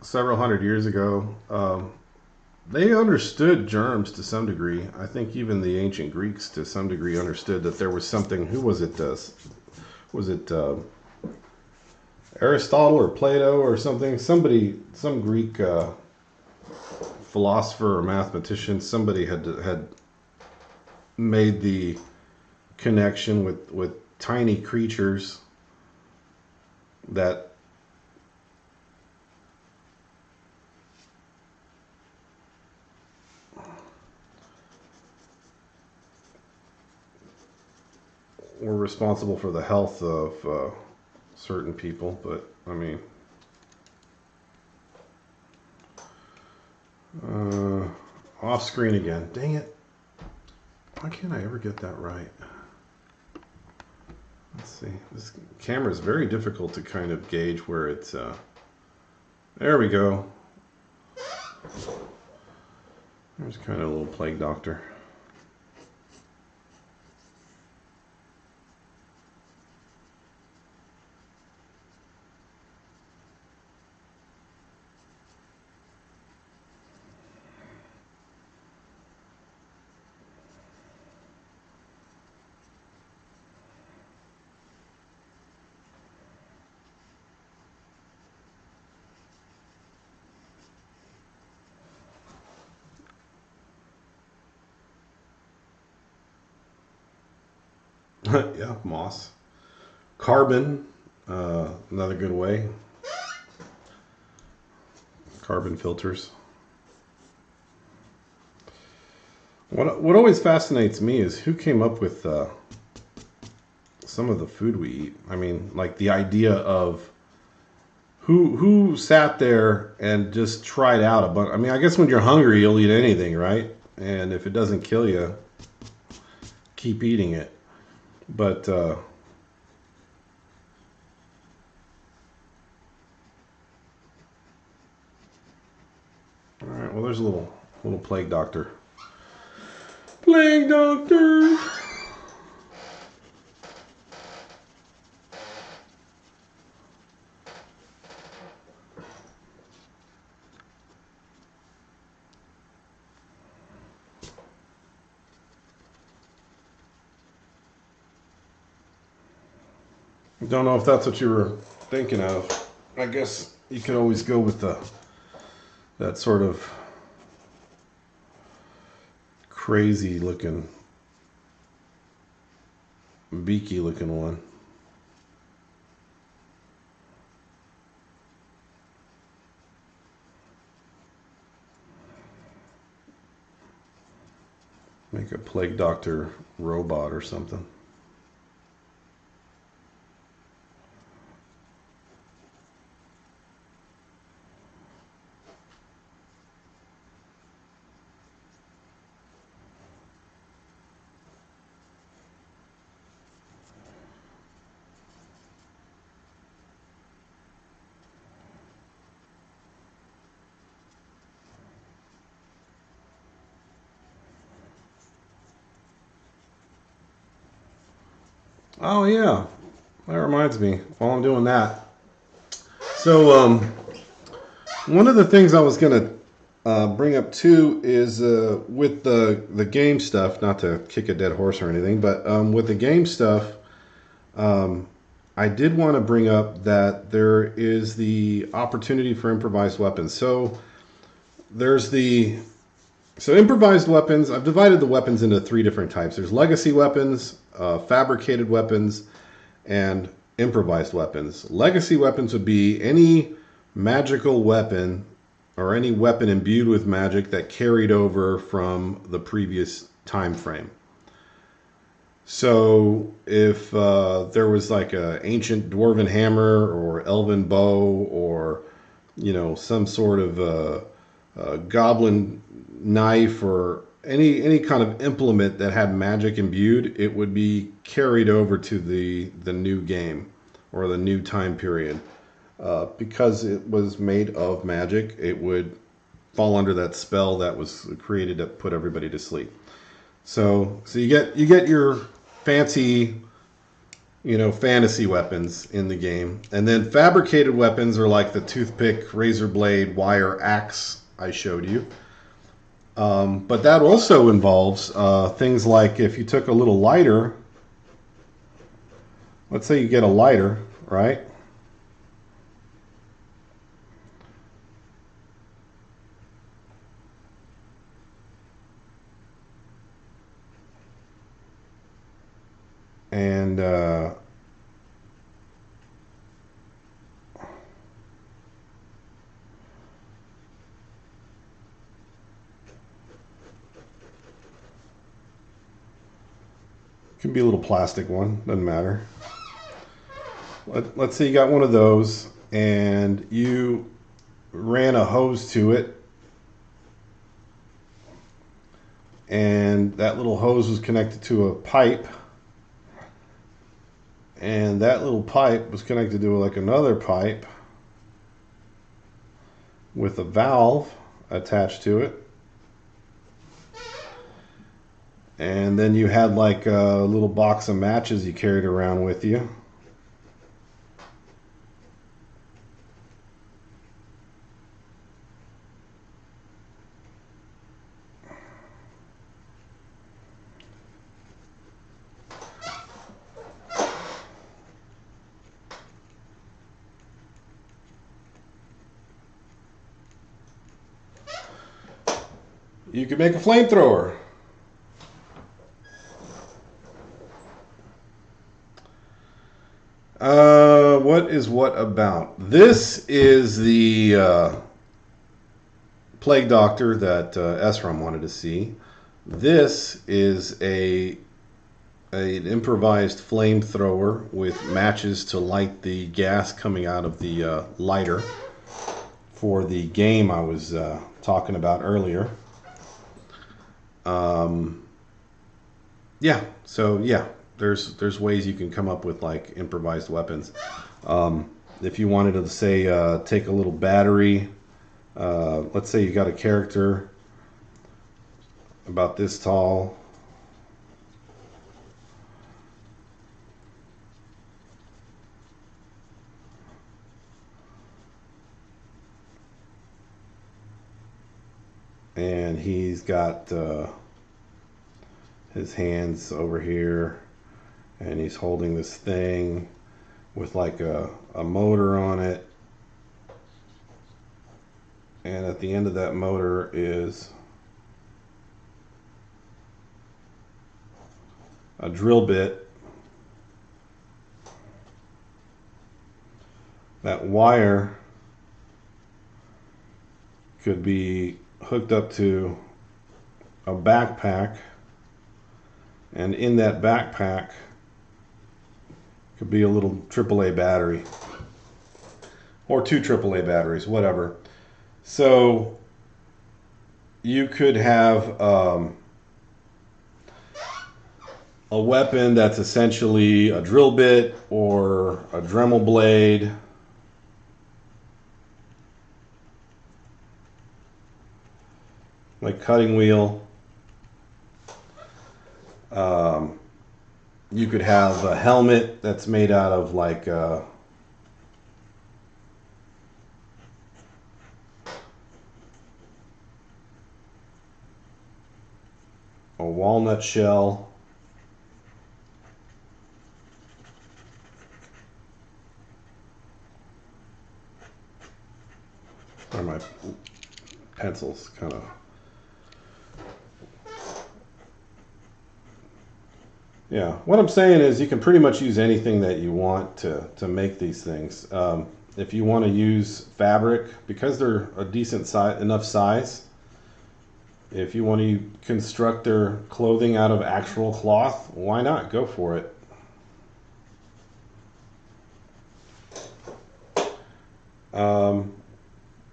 A: several hundred years ago. They understood germs to some degree. I think even the ancient Greeks, to some degree, understood that there was something. Who was it? Was it Aristotle or Plato or something? Somebody, some Greek philosopher or mathematician. Somebody had made the connection with tiny creatures that were responsible for the health of certain people. But I mean, off screen again. Dang it! Why can't I ever get that right? Let's see. This camera is very difficult to kind of gauge where it's. There we go. There's kind of a little plague doctor. Yeah, moss. Carbon, another good way. Carbon filters. What always fascinates me is who came up with some of the food we eat. I mean, like the idea of who sat there and just tried out a bunch. I mean, I guess when you're hungry, you'll eat anything, right? And if it doesn't kill you, keep eating it. But all right, well, there's a little plague doctor. Plague doctor. Don't know if that's what you were thinking of. I guess you could always go with that sort of crazy looking, beaky looking one. Make a Plague Doctor robot or something. Oh yeah, that reminds me. While I'm doing that, so one of the things I was gonna bring up too is with the game stuff. Not to kick a dead horse or anything, but with the game stuff, I did want to bring up that there is the opportunity for improvised weapons. So there's so improvised weapons. I've divided the weapons into 3 different types. There's legacy weapons, fabricated weapons, and improvised weapons. Legacy weapons would be any magical weapon or any weapon imbued with magic that carried over from the previous time frame. So if there was like an ancient dwarven hammer or elven bow or some sort of goblin knife or any kind of implement that had magic imbued, it would be carried over to the new game or the new time period. Because it was made of magic, it would fall under that spell that was created to put everybody to sleep. So you get your fancy, fantasy weapons in the game, and then fabricated weapons are like the toothpick, razor blade, wire axe I showed you. But that also involves things like if you took a little lighter, let's say you get a lighter, right? And can be a little plastic one, doesn't matter. Let's say you got one of those and you ran a hose to it, and that little hose was connected to a pipe, and that little pipe was connected to like another pipe with a valve attached to it. And then you had like a little box of matches you carried around with you. You could make a flamethrower. What is what about? This is the Plague Doctor that Esram wanted to see. This is an improvised flamethrower with matches to light the gas coming out of the lighter for the game I was talking about earlier. Yeah, so yeah, there's ways you can come up with like improvised weapons. If you wanted to say take a little battery, let's say you got a character about this tall, and he's got his hands over here, and he's holding this thing with like a motor on it. And at the end of that motor is a drill bit. That wire could be hooked up to a backpack, and in that backpack could be a little AAA battery or 2 AAA batteries, whatever. So you could have a weapon that's essentially a drill bit or a Dremel blade, like cutting wheel. You could have a helmet that's made out of like a walnut shell. Or my pencils kind of. Yeah, what I'm saying is you can pretty much use anything that you want to make these things. If you want to use fabric, because they're a decent size, enough size, if you want to construct their clothing out of actual cloth, why not? Go for it.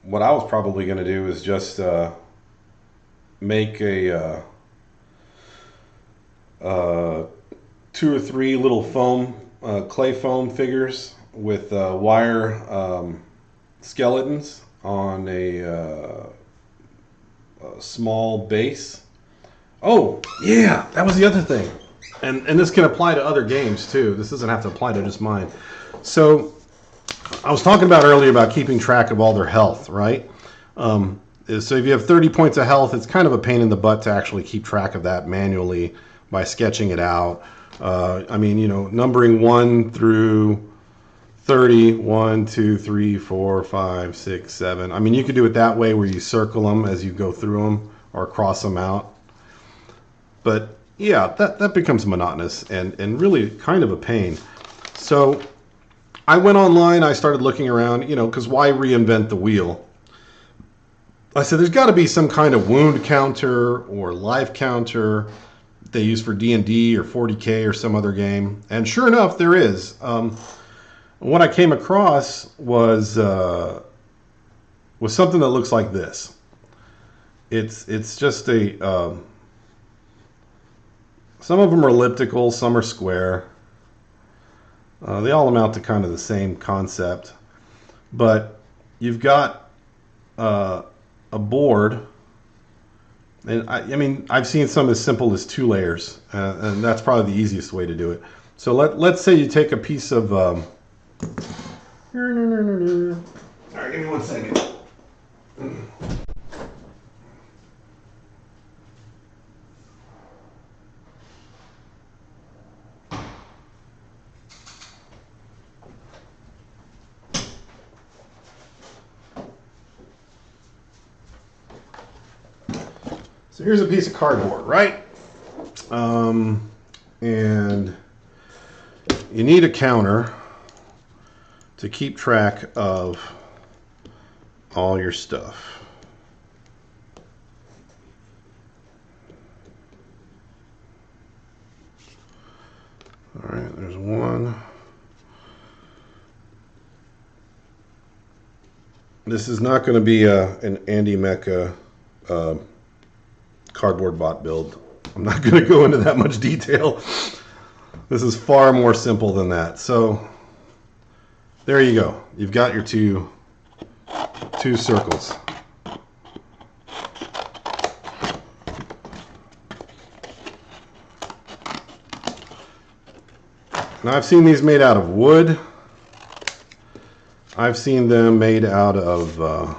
A: What I was probably going to do is just make a 2 or 3 little foam, clay foam figures with wire skeletons on a small base. Oh, yeah, that was the other thing. And this can apply to other games too. This doesn't have to apply to just mine. So I was talking about earlier about keeping track of all their health, right? So if you have 30 points of health, it's kind of a pain in the butt to actually keep track of that manually by sketching it out. I mean, you know, numbering 1 through 30, 1, 2, 3, 4, 5, 6, 7. I mean, you could do it that way where you circle them as you go through them or cross them out. But yeah, that becomes monotonous and really kind of a pain. So I went online, I started looking around, you know, because why reinvent the wheel? I said there's got to be some kind of wound counter or life counter they use for D&D or 40K or some other game. And sure enough, there is. What I came across was something that looks like this. It's just a... some of them are elliptical, some are square. They all amount to kind of the same concept. But you've got a board. And I mean, I've seen some as simple as 2 layers. And that's probably the easiest way to do it. So let's say you take a piece of... All right, give me 1 second. So here's a piece of cardboard, right? And you need a counter to keep track of all your stuff. All right, there's 1. This is not going to be an Andy Mecca cardboard bot build. I'm not going to go into that much detail. This is far more simple than that. So there you go. You've got your two circles. Now I've seen these made out of wood. I've seen them made out of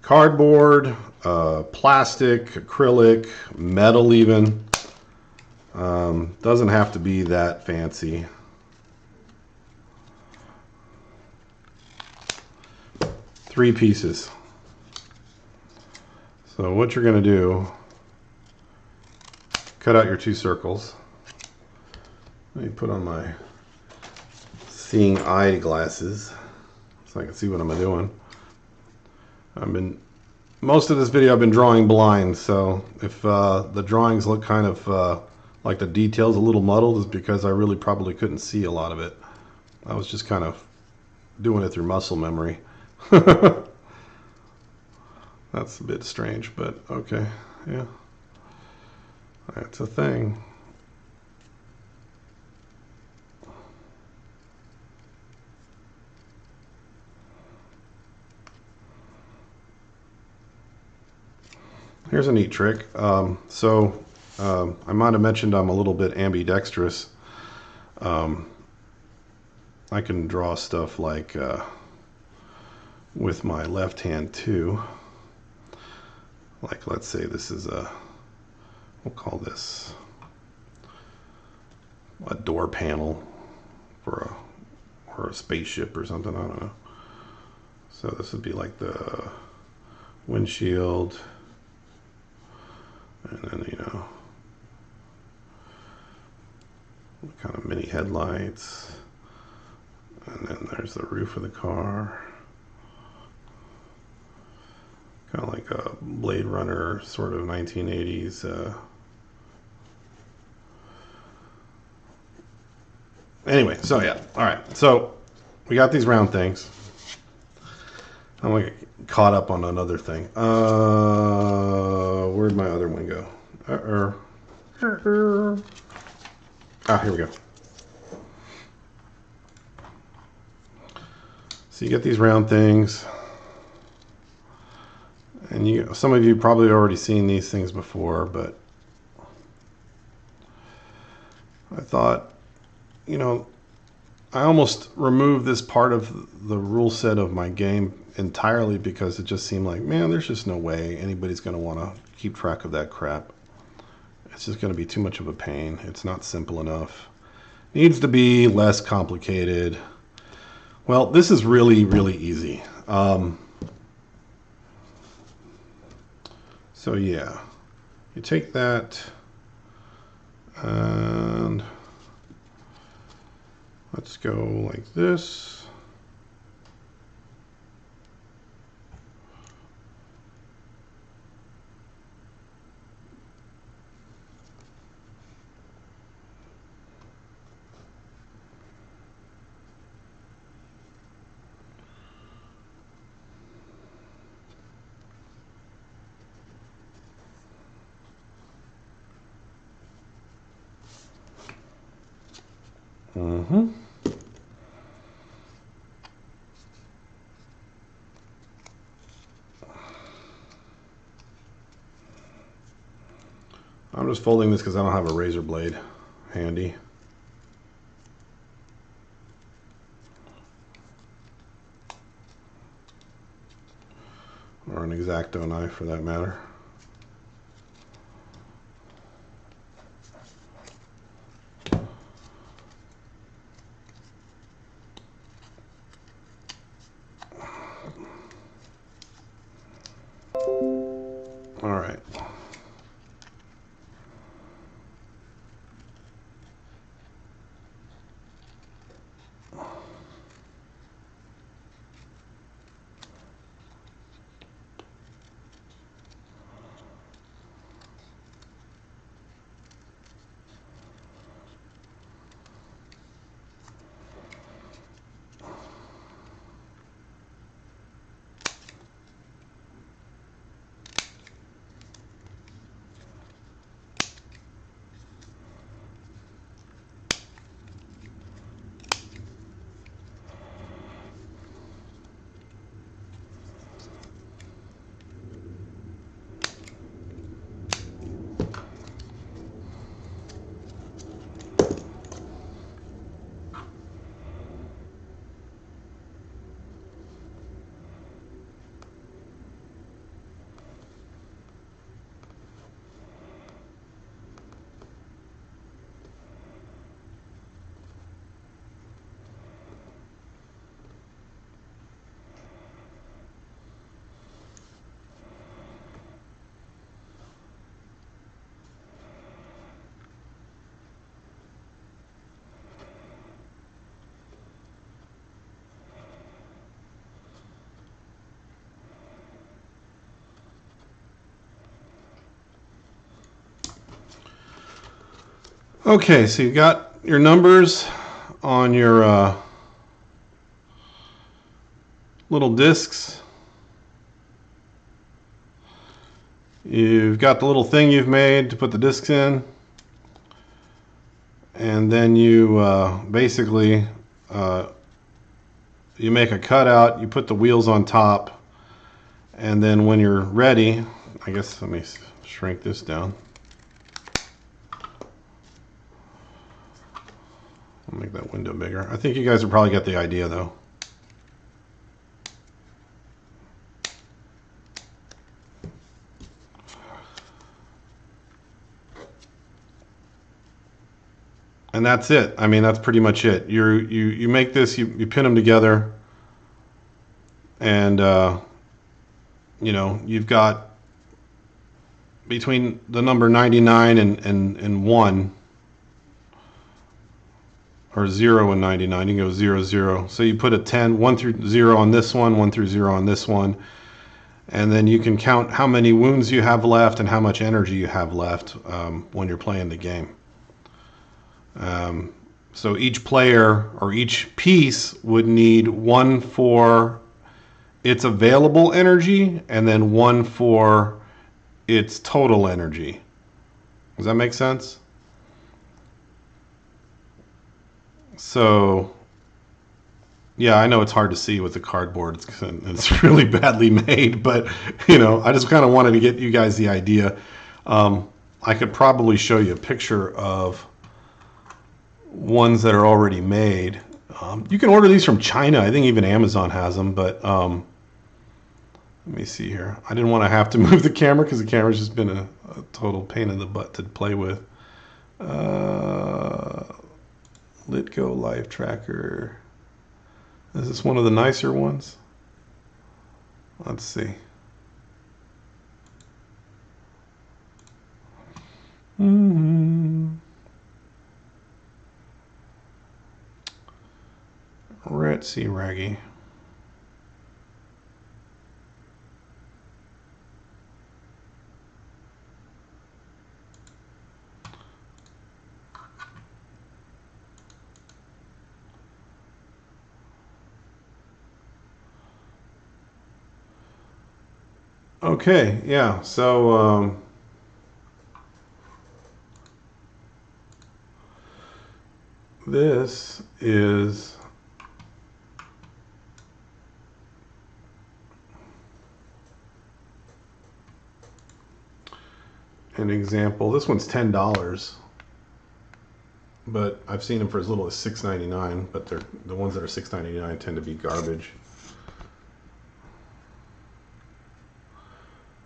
A: cardboard, plastic, acrylic, metal even. Doesn't have to be that fancy. 3 pieces. So what you're going to do, cut out your 2 circles. Let me put on my seeing eye glasses so I can see what I'm doing. Most of this video I've been drawing blind, so if the drawings look kind of like the details a little muddled, is because I really probably couldn't see a lot of it. I was just kind of doing it through muscle memory. That's a bit strange, but okay, yeah, that's a thing. Here's a neat trick. I might have mentioned I'm a little bit ambidextrous. I can draw stuff like with my left hand too. Like, let's say this is we'll call this a door panel for a spaceship or something, I don't know. So this would be like the windshield, and then, you know, kind of mini headlights, and then there's the roof of the car. Kind of like a Blade Runner sort of 1980s. Anyway, so yeah, all right. So we got these round things. I'm gonna get caught up on another thing. Where'd my other one go? Ah, here we go. So you get these round things. And some of you probably already seen these things before, but I thought, you know, I almost removed this part of the rule set of my game entirely because it just seemed like, man, there's just no way anybody's going to want to keep track of that crap. It's just going to be too much of a pain. It's not simple enough. It needs to be less complicated. Well, this is really, really easy. So yeah, you take that and let's go like this. Mm-hmm. I'm just folding this because I don't have a razor blade handy. Or an X-Acto knife for that matter. All right. Okay, so you've got your numbers on your little discs. You've got the little thing you've made to put the discs in. And then you basically you make a cutout, you put the wheels on top, and then when you're ready, I guess let me shrink this down. I'll make that window bigger. I think you guys will probably get the idea though. And that's it. I mean, that's pretty much it. You make this, you pin them together, and you know, you've got between the number 99 and 1, or 0 and 99, you can go 0, 0. So you put a 10, 1 through 0 on this one, 1 through 0 on this one, and then you can count how many wounds you have left and how much energy you have left when you're playing the game. So each player or each piece would need 1 for its available energy and then 1 for its total energy. Does that make sense? So, yeah, I know it's hard to see with the cardboard. It's really badly made, but, you know, I just kind of wanted to get you guys the idea. I could probably show you a picture of ones that are already made. You can order these from China. I think even Amazon has them, but let me see here. I didn't want to have to move the camera because the camera's just been a total pain in the butt to play with. Litgo Life Tracker. Is this one of the nicer ones? Let's see. Let's see, Raggy. Okay, yeah, so this is an example. This one's $10, but I've seen them for as little as $6.99, but the ones that are $6.99 tend to be garbage.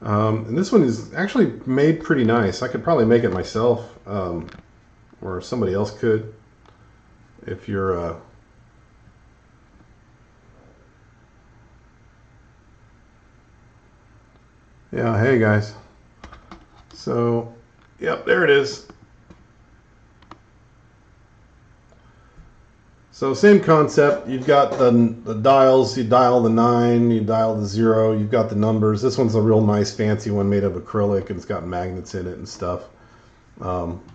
A: And this one is actually made pretty nice. I could probably make it myself, or somebody else could, if you're yeah, hey guys. So, yep, there it is. So same concept. You've got the dials. You dial the 9, you dial the 0. You've got the numbers. This one's a real nice fancy one made of acrylic, and it's got magnets in it and stuff.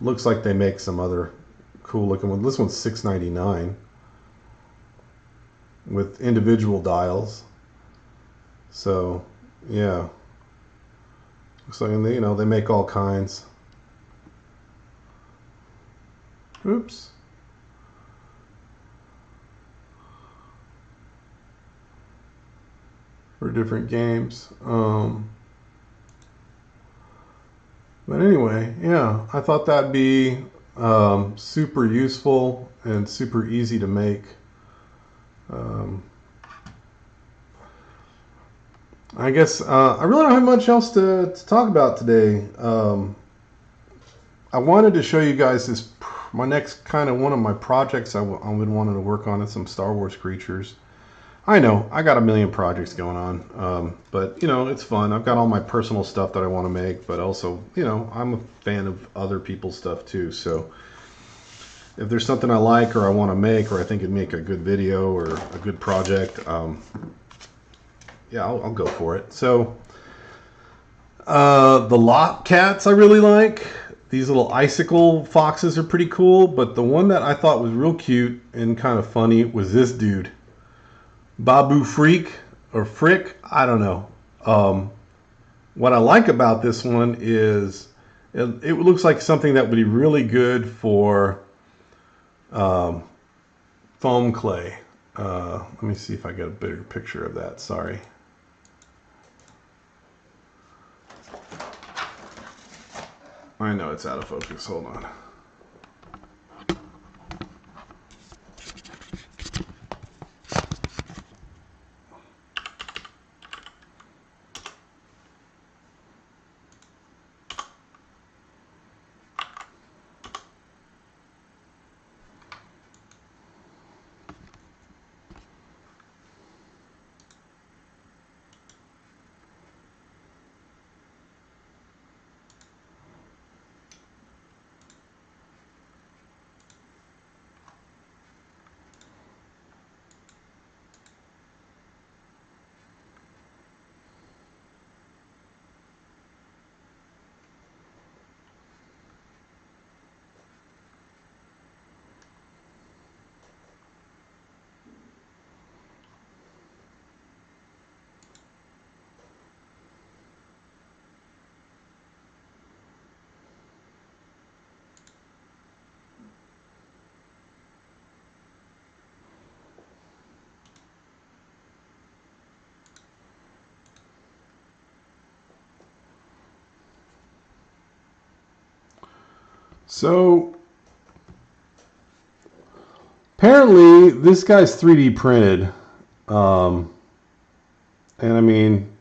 A: Looks like they make some other cool looking one. This one's $6.99 with individual dials. So yeah, so you know, they make all kinds. Oops. For different games. But anyway, yeah, I thought that'd be super useful and super easy to make. I guess I really don't have much else to talk about today. I wanted to show you guys this, my next kind of one of my projects I've been wanting to work on is some Star Wars creatures. I know, I got a million projects going on, but, you know, it's fun. I've got all my personal stuff that I want to make, but also, you know, I'm a fan of other people's stuff too. So if there's something I like or I want to make, or I think it'd make a good video or a good project, yeah, I'll go for it. So the lock cats I really like. these little icicle foxes are pretty cool, but the one that I thought was real cute and kind of funny was this dude. Babu Freak or Frick, I don't know. What I like about this one is it looks like something that would be really good for foam clay. Let me see if I get a bigger picture of that. Sorry. I know it's out of focus. Hold on. So apparently this guy's 3D printed. And I mean,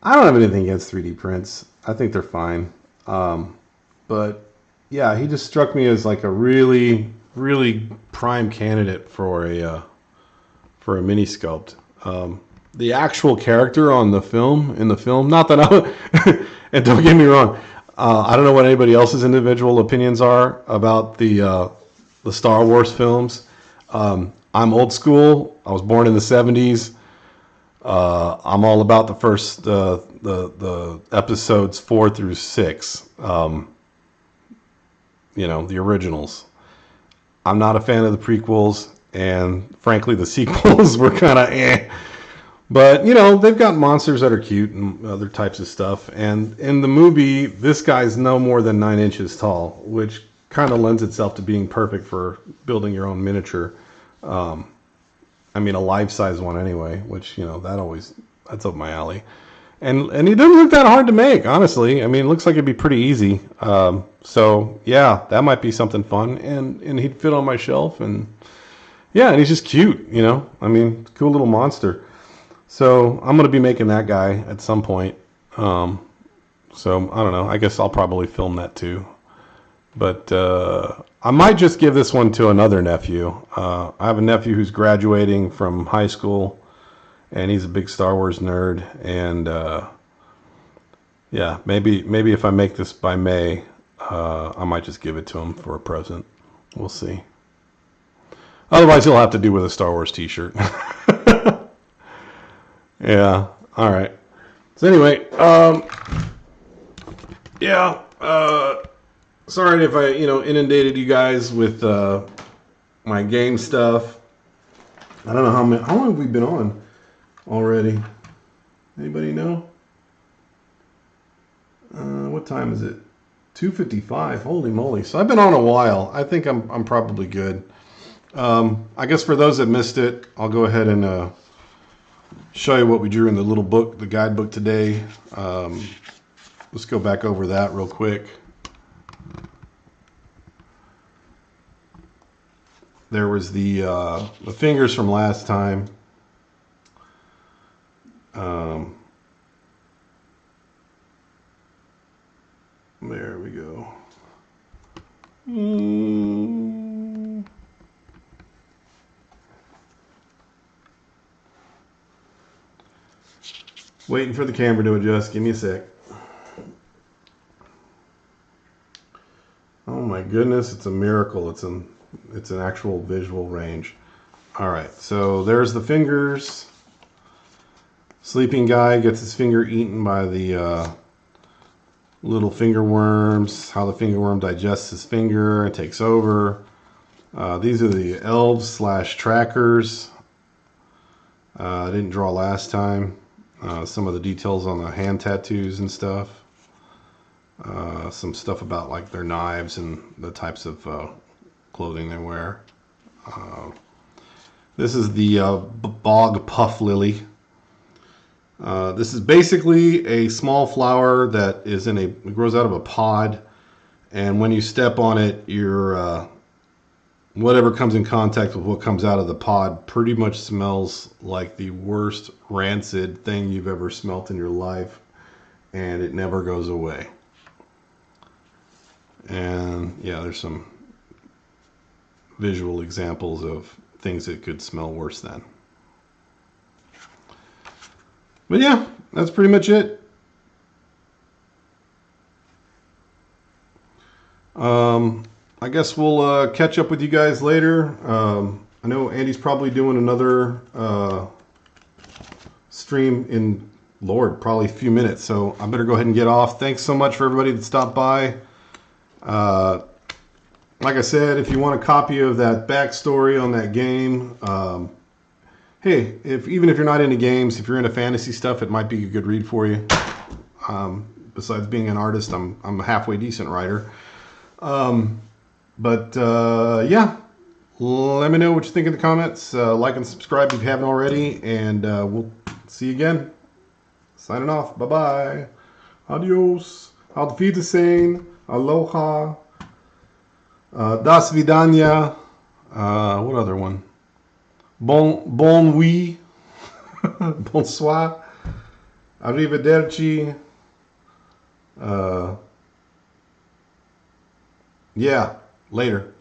A: I don't have anything against 3D prints. I think they're fine. But yeah, he just struck me as like a really, really prime candidate for a mini sculpt. The actual character on the film, not that I, and don't get me wrong, I don't know what anybody else's individual opinions are about the Star Wars films. I'm old school. I was born in the 70s. I'm all about the first the episodes 4 through 6. The originals. I'm not a fan of the prequels, and frankly, the sequels were kind of eh. But, they've got monsters that are cute and other types of stuff. And in the movie, this guy's no more than 9 inches tall, which kind of lends itself to being perfect for building your own miniature. A life-size one anyway, which, that's up my alley. And he doesn't look that hard to make, honestly. It looks like it'd be pretty easy. So, yeah, that might be something fun. And he'd fit on my shelf. And, yeah, and he's just cute, cool little monster. So I'm going to be making that guy at some point. So I don't know. I guess I'll probably film that too. But I might just give this one to another nephew. I have a nephew who's graduating from high school, and he's a big Star Wars nerd. And yeah, maybe if I make this by May, I might just give it to him for a present. We'll see. Otherwise, he'll have to do with a Star Wars t-shirt. Yeah. All right. So anyway, sorry if I, inundated you guys with my game stuff. I don't know how long have we been on already? Anybody know? What time is it? 2:55. Holy moly! So I've been on a while. I think I'm probably good. I guess for those that missed it, I'll go ahead and show you what we drew in the little book, the guidebook today. Let's go back over that real quick. There was the fingers from last time. There we go. Waiting for the camera to adjust. Give me a sec. Oh my goodness, it's a miracle. It's an actual visual range. All right, so there's the fingers. Sleeping guy gets his finger eaten by the little finger worms, how the finger worm digests his finger and takes over. These are the elves slash trackers. I didn't draw last time. Some of the details on the hand tattoos and stuff. Some stuff about like their knives and the types of clothing they wear. This is the Bog Puff Lily. This is basically a small flower that is it grows out of a pod, and when you step on it, your whatever comes in contact with what comes out of the pod pretty much smells like the worst rancid thing you've ever smelt in your life, and it never goes away. And yeah, there's some visual examples of things that could smell worse than. But yeah, that's pretty much it. I guess we'll catch up with you guys later. I know Andy's probably doing another stream in, Lord, probably a few minutes. So I better go ahead and get off. Thanks so much for everybody that stopped by. Like I said, if you want a copy of that backstory on that game, hey, even if you're not into games, if you're into fantasy stuff, it might be a good read for you. Besides being an artist, I'm a halfway decent writer. Yeah, let me know what you think in the comments. Like and subscribe if you haven't already, and we'll see you again. Signing off. Bye-bye. Adios. Auf Wiedersehen. Aloha. Das vidania. What other one? Bon nuit. Bonsoir. Arrivederci. Yeah, later.